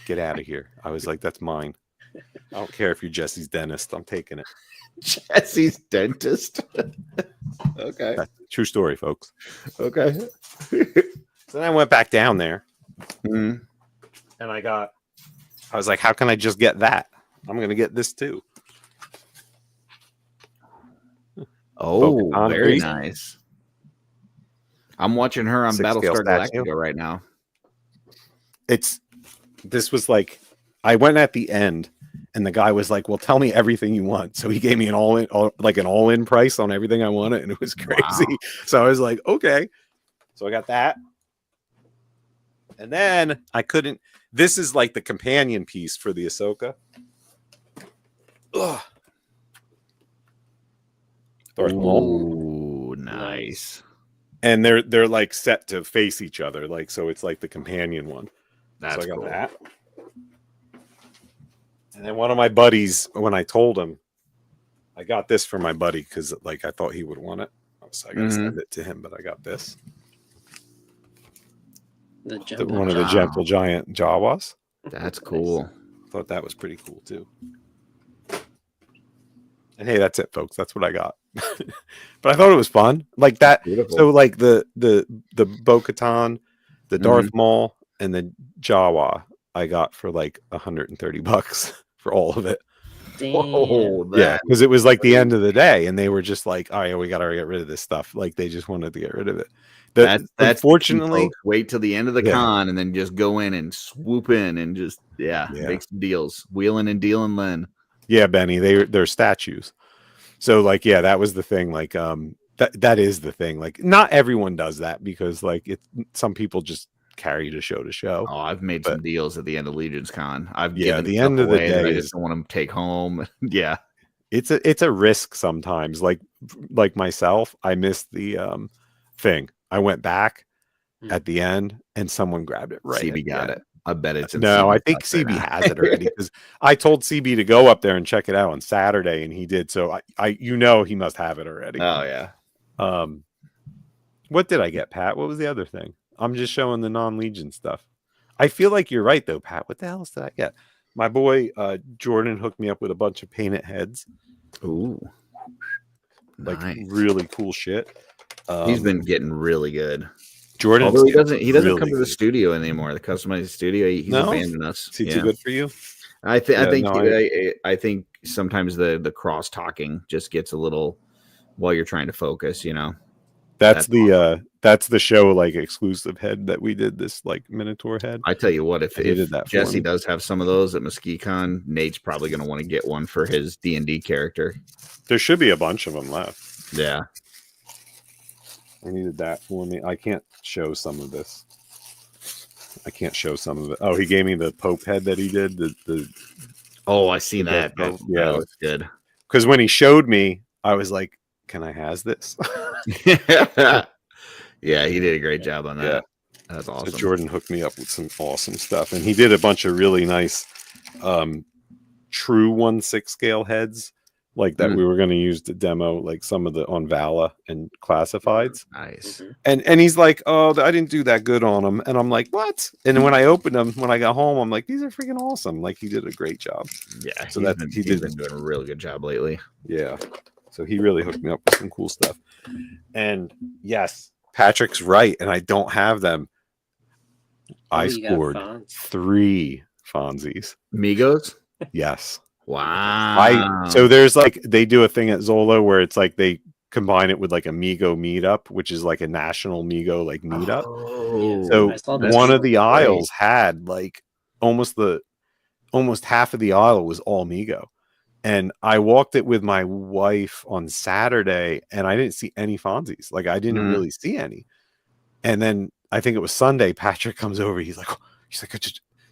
Get out of here. I was like, that's mine. I don't care if you're Jesse's dentist. I'm taking it. Jesse's dentist? Okay. True story, folks. Okay. So then I went back down there. And I was like, how can I just get that? I'm going to get this too. Oh, very nice. I'm watching her on Battlestar Galactica right now. This was like, I went at the end and the guy was like, well, tell me everything you want. So he gave me an all-in price on everything I wanted. And it was crazy. Wow. So I was like, okay. So I got that. And then this is like the companion piece for the Ahsoka. Darth Maul. Ooh, Nice. And they're like set to face each other, like so it's like the companion one. That's so I got cool. that. And then one of my buddies, when I told him, I got this for my buddy because like I thought he would want it. So I gotta send it to him, but I got this. One of the Gentle Giant Jawas. That's cool. Thought that was pretty cool too. And hey, that's it, folks. That's what I got. But I thought it was fun, like that. Beautiful. So, like the Bo-Katan, the Darth Maul, and the Jawa, I got for like $130 for all of it. Damn. Yeah, because it was like the end of the day, and they were just like, "Oh yeah, we got to get rid of this stuff." Like they just wanted to get rid of it. That's unfortunately, folks. Wait till the end of the con and then just go in and swoop in and just make some deals, wheeling and dealing. Len. Yeah, Benny, they're statues. So like, yeah, that was the thing. Like, that is the thing. Like, not everyone does that because like some people just carry to show. Oh, I've made some deals at the end of Legion's Con. I've given the end of the day. I just don't want to take home. Yeah, it's a risk sometimes. Like myself, I missed the thing. I went back at the end and someone grabbed it right. CB got it. I bet it's no. I think CB has it already because I told CB to go up there and check it out on Saturday, and he did. So I he must have it already. Oh yeah. What did I get, Pat? What was the other thing? I'm just showing the non-Legion stuff. I feel like you're right though, Pat. What the hell did I get? My boy Jordan hooked me up with a bunch of painted heads. Ooh, like really cool shit. He's been getting really good. Jordan, although he doesn't really come to the studio anymore. The customized studio, he's abandoned us. Is he too good for you? I think sometimes the cross talking just gets a little while you're trying to focus. You know, that's the show like exclusive head that we did, this like Minotaur head. I tell you what, if Jesse does have some of those at MesquiCon, Nate's probably going to want to get one for his D&D character. There should be a bunch of them left. Yeah. I needed that for me. I can't show some of this. I can't show some of it. Oh, he gave me the Pope head that he did. Oh, I see that. Yeah, that looks good. Because when he showed me, I was like, "Can I has this?" Yeah, he did a great job on that. Yeah. That's awesome. So Jordan hooked me up with some awesome stuff, and he did a bunch of really nice, true 1/6 scale heads. Like that we were going to use to demo like some of the on Vala and classifieds. Nice. And he's like, "Oh, I didn't do that good on them." And I'm like, "What?" And then when I opened them, when I got home, I'm like, "These are freaking awesome." Like he did a great job. Yeah. So he's been doing a really good job lately. Yeah. So he really hooked me up with some cool stuff. And yes, Patrick's right. And I don't have them. I scored 3 Fonzies. Migos? Yes. Wow. So there's like, they do a thing at Zolo where it's like they combine it with like a Migo meetup, which is like a national Migo like meetup. Oh, so one of the aisles had like almost half of the aisle was all Migo. And I walked it with my wife on Saturday and I didn't see any Fonzies. Like I didn't really see any. And then I think it was Sunday, Patrick comes over. He's like,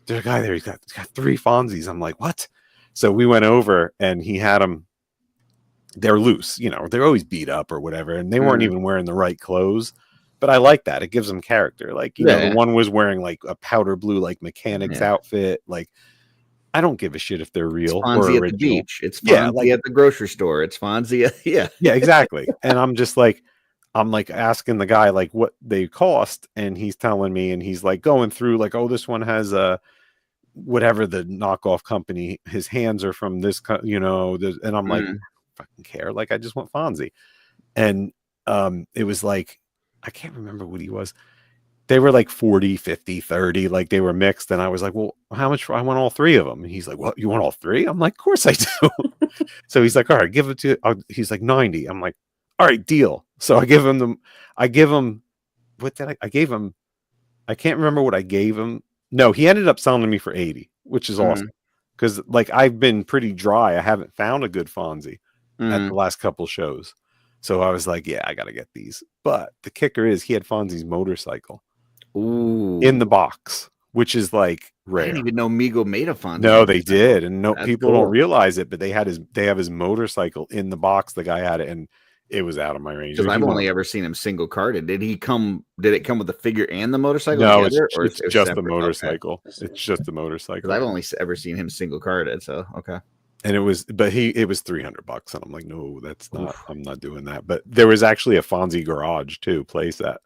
there's a guy there. He's got 3 Fonzies. I'm like, what? So we went over and he had them. They're loose, you know, they're always beat up or whatever. And they weren't even wearing the right clothes. But I like that. It gives them character. Like, you know, the one was wearing like a powder blue, like mechanic's outfit. Like, I don't give a shit if they're real or original. At the beach. It's Fonzie at the grocery store. It's Fonzie. Yeah, exactly. And I'm just like, asking the guy like what they cost. And he's telling me, and he's like going through like, oh, this one has a, whatever the knockoff company, his hands are from this, you know, and I'm like, I don't fucking care. Like, I just want Fonzie. And it was like, I can't remember what he was. They were like 40, 50, 30, like they were mixed. And I was like, well, how much? I want all 3 of them. And he's like, what? You want all 3? I'm like, of course I do. So he's like, all right, give it to, he's like 90. I'm like, all right, deal. So I gave him, what did I gave him? I can't remember what I gave him. No, he ended up selling to me for 80, which is awesome. Because like I've been pretty dry. I haven't found a good Fonzie at the last couple shows. So I was like, yeah, I got to get these. But the kicker is he had Fonzie's motorcycle in the box, which is like rare. I didn't even know Migo made a Fonzie. No, they did. And people don't realize it, but they have his motorcycle in the box. The guy had it. And it was out of my range. Because If I've you only want- ever seen him single carded. Did it come with the figure and the motorcycle no, together, or it's it was just a separate? motorcycle. Okay. It's just a Because motorcycle. I've only ever seen him single carded. So okay. And it was $300, and I'm like, no, that's not. I'm not doing that. But there was actually a Fonzie garage too, playset.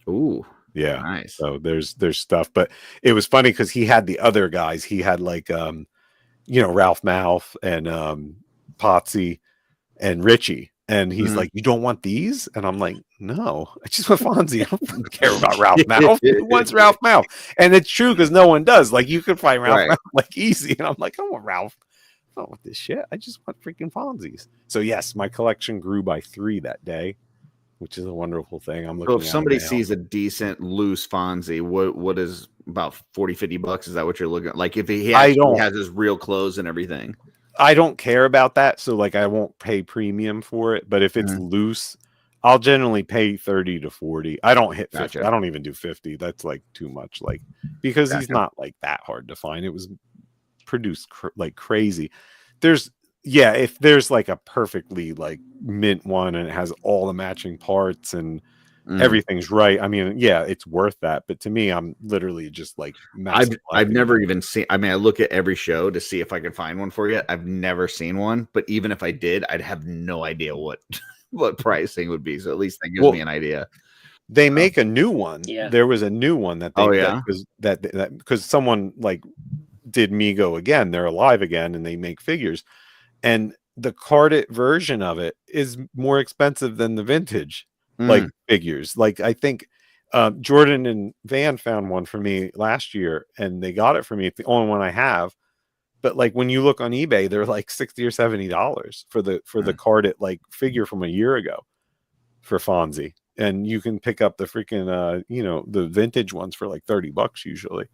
Ooh, Yeah, nice. so there's stuff, but it was funny because he had the other guys. He had like Ralph Malph and Potsy and Richie, and he's like, "You don't want these?" And I'm like, "No, I just want Fonzie. I don't care about Ralph Malph. Who wants Ralph Malph?" And it's true because no one does. Like you could find Ralph Right. Malph like easy, and I'm like, "I want Ralph. I don't want this shit. I just want freaking Fonzies." So yes, my collection grew by 3 that day, which is a wonderful thing. I'm looking. So if somebody at now. sees a decent loose Fonzie, what is about $40-$50? Is that what you're looking at? Like if he actually has his real clothes and everything. I don't care about that, so like I won't pay premium for it. But if it's loose, I'll generally pay 30 to 40. I don't hit 50. Gotcha. I don't even do 50. That's like too much. Like because he's not like that hard to find. It was produced like crazy. If there's like a perfectly like mint one and it has all the matching parts and everything's right. I mean, yeah, it's worth that. But to me, I'm literally just like I've never even seen. I mean, I look at every show to see if I can find one for you. I've never seen one, but even if I did, I'd have no idea what pricing would be. So at least that gives me an idea. They make a new one. Yeah. There was a new one that they because someone like did Mego again. They're alive again and they make figures. And the carded version of it is more expensive than the vintage like figures. Like I think Jordan and Van found one for me last year and they got it for me. It's the only one I have. But like when you look on eBay, they're like $60 or $70 for the carded like figure from a year ago for Fonzie. And you can pick up the freaking the vintage ones for like $30 usually.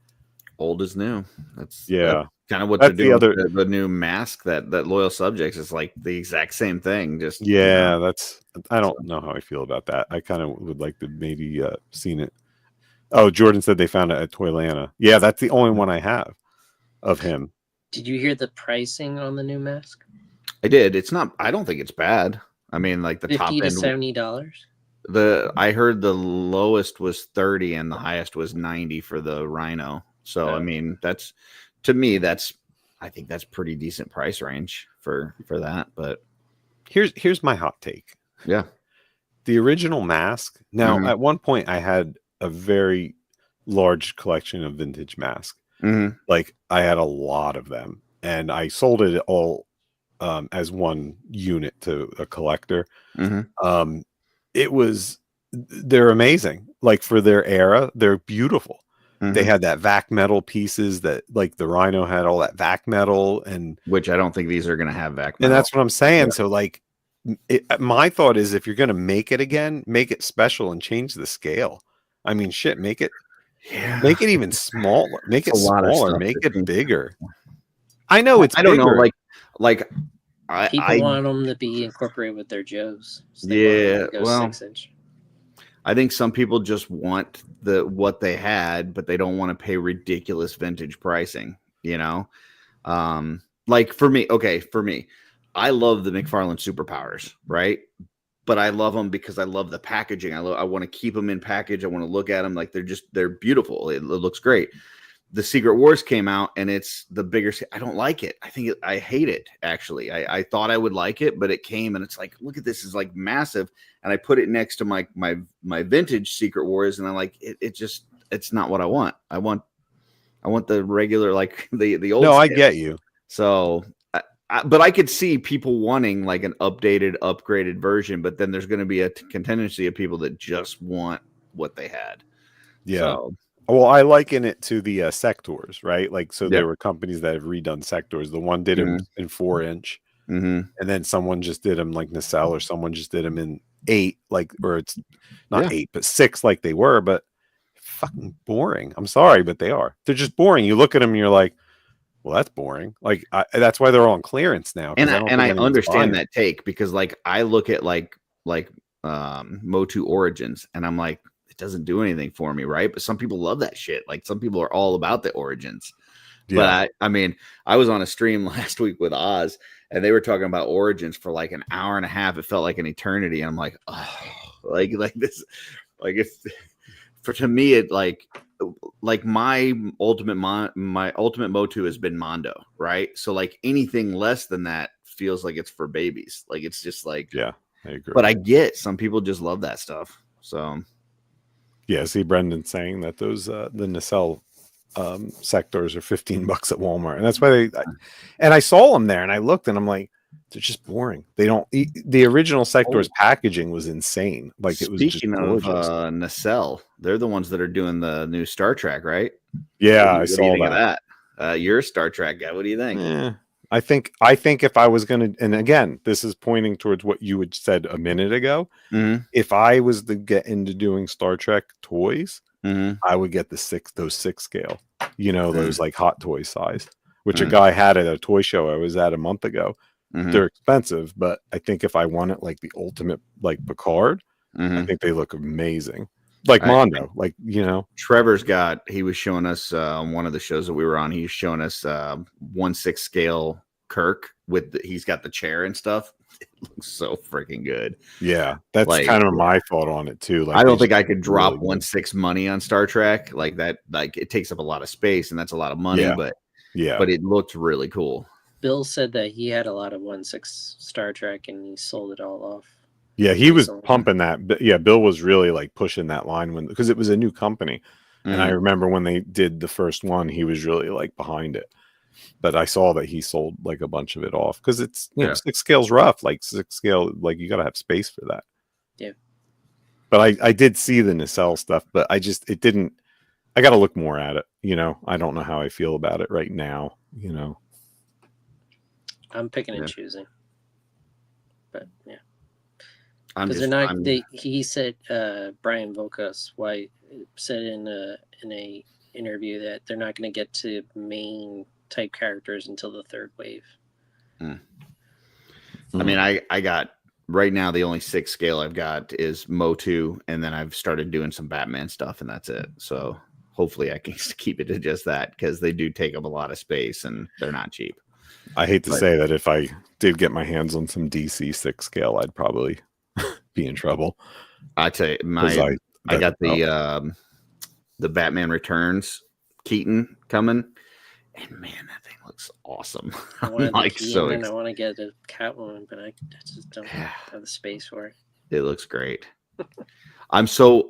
Old is new. That's kind of what that's they're doing. The new mask that Loyal Subjects is like the exact same thing. Just that's I don't know how I feel about that. I kind of would like to maybe seen it. Oh, Jordan said they found it at Toylanta. Yeah, that's the only one I have of him. Did you hear the pricing on the new mask? I did. It's not. I don't think it's bad. I mean, like the top $50 to end, $70. I heard the lowest was 30 and the highest was 90 for the Rhino. So I mean, that's to me, I think that's pretty decent price range for that. But here's my hot take. Yeah, the original mask. Now, at one point, I had a very large collection of vintage masks. Like I had a lot of them, and I sold it all as one unit to a collector. They're amazing. Like for their era, they're beautiful. They had that vac metal pieces that like the Rhino had all that vac metal, and which I don't think these are going to have vac metal. And that's what I'm saying. Yeah. So like my thought is if you're going to make it again, make it special and change the scale. I mean, shit, make it even smaller, make it smaller, make it bigger. I know it's I don't bigger. know, like people want them to be incorporated with their Joes. So well, 6-inch. I think some people just want what they had, but they don't want to pay ridiculous vintage pricing, like for me, I love the McFarlane Superpowers, right? But I love them because I love the packaging. I want to keep them in package. I want to look at them like they're beautiful. It looks great. The Secret Wars came out and it's the bigger. I don't like it. I hate it. Actually, I thought I would like it, but it came and it's like, look at this, is like massive. And I put it next to my vintage Secret Wars, and I'm like, it's not what I want. I want the regular, like the old. No, I get you. So, but I could see people wanting like an upgraded version, but then there's going to be a contingency of people that just want what they had. Yeah. So, well, I liken it to the sectors, right? Like, so there were companies that have redone sectors. The one did them in 4-inch, and then someone just did them like Nacelle, or someone just did them in 8, like, or it's not 8, but 6, like they were. But fucking boring. I'm sorry, but they are. They're just boring. You look at them, and you're like, well, that's boring. Like that's why they're all on clearance now. And I understand that take, because like I look at like Motu Origins, and I'm like, doesn't do anything for me, right? But some people love that shit. Like some people are all about the Origins. But I mean, I was on a stream last week with Oz, and they were talking about Origins for like an hour and a half. It felt like an eternity. And I'm like, oh, like this, like if for to me it like my ultimate Motu has been Mondo, right? So like anything less than that feels like it's for babies. Like it's just like, yeah, I agree. But I get some people just love that stuff. So yeah, see Brendan saying that those the nacelle sectors are $15 at Walmart, and that's why and I saw them there, and I looked, and I'm like, they're just boring. They don't. The original sectors packaging was insane. Like it was just gorgeous. Nacelle, they're the ones that are doing the new Star Trek, right? Yeah, what do you think of that? You're a Star Trek guy. What do you think? Yeah. I think if I was gonna, and again, this is pointing towards what you had said a minute ago. Mm-hmm. If I was to get into doing Star Trek toys, mm-hmm. I would get those 6 scale, those like Hot Toy size, which a guy had at a toy show I was at a month ago. Mm-hmm. They're expensive, but I think if I wanted like the ultimate like Picard, mm-hmm. I think they look amazing. Like Mondo, Trevor's he was showing us on one of the shows that we were on. He's showing us 1/6 scale Kirk he's got the chair and stuff. It looks so freaking good. Yeah, that's like, kind of my thought on it too. Like I don't think I could drop really 1/6 money on Star Trek like that. Like it takes up a lot of space and that's a lot of money. Yeah. But it looked really cool. Bill said that he had a lot of 1/6 Star Trek and he sold it all off. Yeah, he was pumping that. But yeah, Bill was really like pushing that line because it was a new company. Mm-hmm. And I remember when they did the first one, he was really like behind it. But I saw that he sold like a bunch of it off because it's 6 scale's rough. Like 6 scale, like you got to have space for that. Yeah. But I did see the nacelle stuff, but I got to look more at it. I don't know how I feel about it right now. I'm picking and choosing. But yeah. Because he said Brian Volkos said in a interview that they're not going to get to main type characters until the 3rd wave. I mean, I got right now the only 6 scale I've got is Motu, and then I've started doing some Batman stuff, and that's it. So hopefully I can keep it to just that because they do take up a lot of space and they're not cheap. I hate to say that if I did get my hands on some DC 6 scale, I'd probably be in trouble. I tell you, I got the Batman Returns Keaton coming, and man, that thing looks awesome. I want to get a Catwoman, but I just don't have the space for it. It looks great. I'm so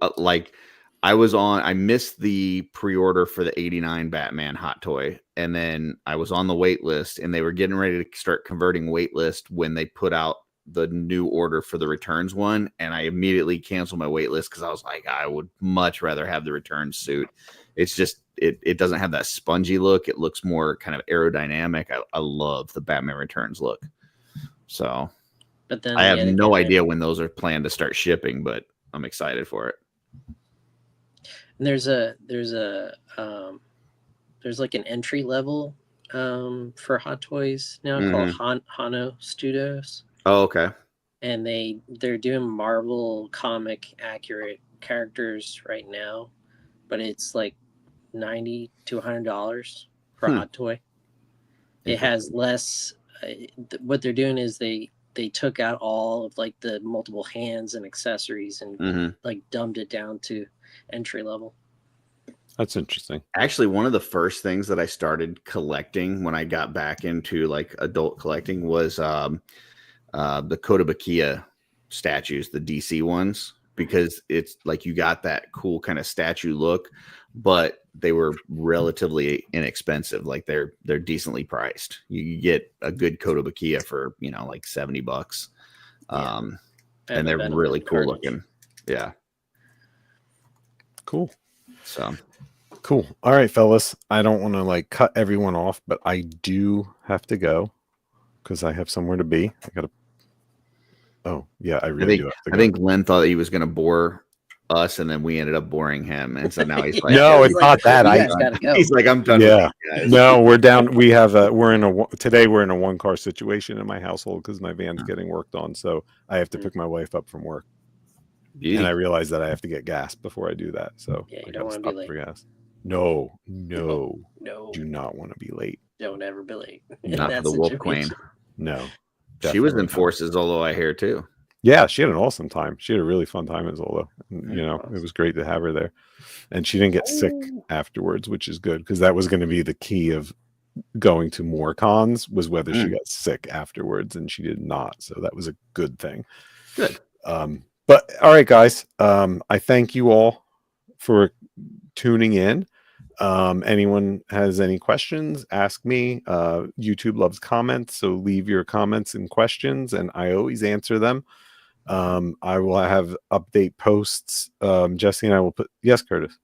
I missed the pre-order for the 89 Batman Hot Toy, and then I was on the wait list, and they were getting ready to start converting wait list when they put out the new order for the Returns one, and I immediately canceled my wait list because I was like, I would much rather have the Returns suit. It's just it doesn't have that spongy look. It looks more kind of aerodynamic. I love the Batman Returns look. So, but then I have no idea when those are planned to start shipping, but I'm excited for it. And there's like an entry level for Hot Toys now called Hano Studios. Oh, okay. And they're doing Marvel comic accurate characters right now, but it's like $90 to $100 for a Hot Toy. It has less. What they're doing is they took out all of like the multiple hands and accessories and like dumbed it down to entry level. That's interesting. Actually, one of the first things that I started collecting when I got back into like adult collecting was the Kotobukiya statues, the DC ones, because it's like you got that cool kind of statue look, but they were relatively inexpensive. Like they're decently priced. You get a good Kotobukiya for like $70, and they're really cool looking. Yeah, cool. So cool. All right, fellas. I don't want to like cut everyone off, but I do have to go because I have somewhere to be. I gotta. Oh yeah, I really do have to go. I think Len thought he was going to bore us, and then we ended up boring him, and so now he's like, "No, it's not that." He's like, "I'm done." Yeah, no, we're down. We have we're in a 1-car situation in my household because my van's getting worked on, so I have to pick my wife up from work. Beauty. And I realize that I have to get gas before I do that. So yeah, you don't want to be late for gas. No, do not want to be late. Don't ever be late. Not for the Wolf Queen. No. She was definitely in not. Force as Zolo, I hear too. Yeah, she had an awesome time. She had a really fun time at Zola. You know, Awesome. it was great to have her there. And she didn't get sick afterwards, which is good because that was going to be the key of going to more cons was whether she got sick afterwards, and she did not. So that was a good thing. Good. But all right, guys. I thank you all for tuning in. Anyone has any questions, ask me. YouTube loves comments, so leave your comments and questions, and I always answer them. I will have update posts. Jesse and I will put. Yes, Curtis.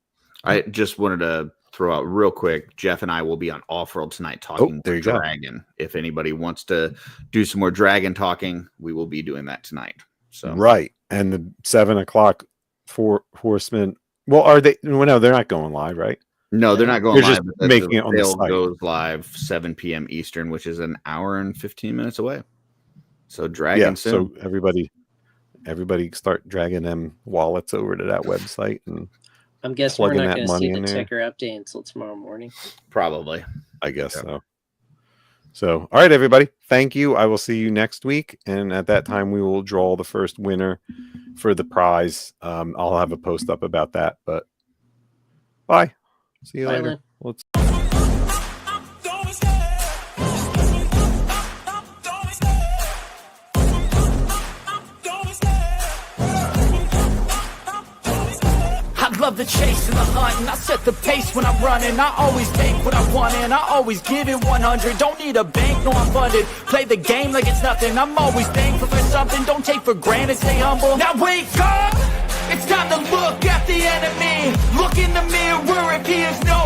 I just wanted to throw out real quick. Jeff and I will be on Off-World tonight talking there you go. Dragon. If anybody wants to do some more Dragon talking, we will be doing that tonight. So Right, and the 7 o'clock Horsemen. Well, are they? Well, no, they're not going live, right? no, they're not going They're live. just but making it on the sale site. goes live 7 p.m. Eastern, which is an hour and 15 minutes away. So Dragon soon. So everybody start dragging them wallets over to that website, and I'm guessing we're plugging not that going to see money the in there. ticker update until tomorrow morning. Probably. I guess so. So, all right, everybody. Thank you. I will see you next week, and at that time, we will draw the first winner for the prize. I'll have a post up about that. But bye. See you Bye, later. Lynn. Let's. I love the chase and the hunt, and I set the pace when I'm running. I always take what I want, and I always give it 100. Don't need a bank, no, I'm funded. Play the game like it's nothing. I'm always thankful for something. Don't take for granted, stay humble. Now wake up! It's time to look at the enemy. Look in the mirror if he is no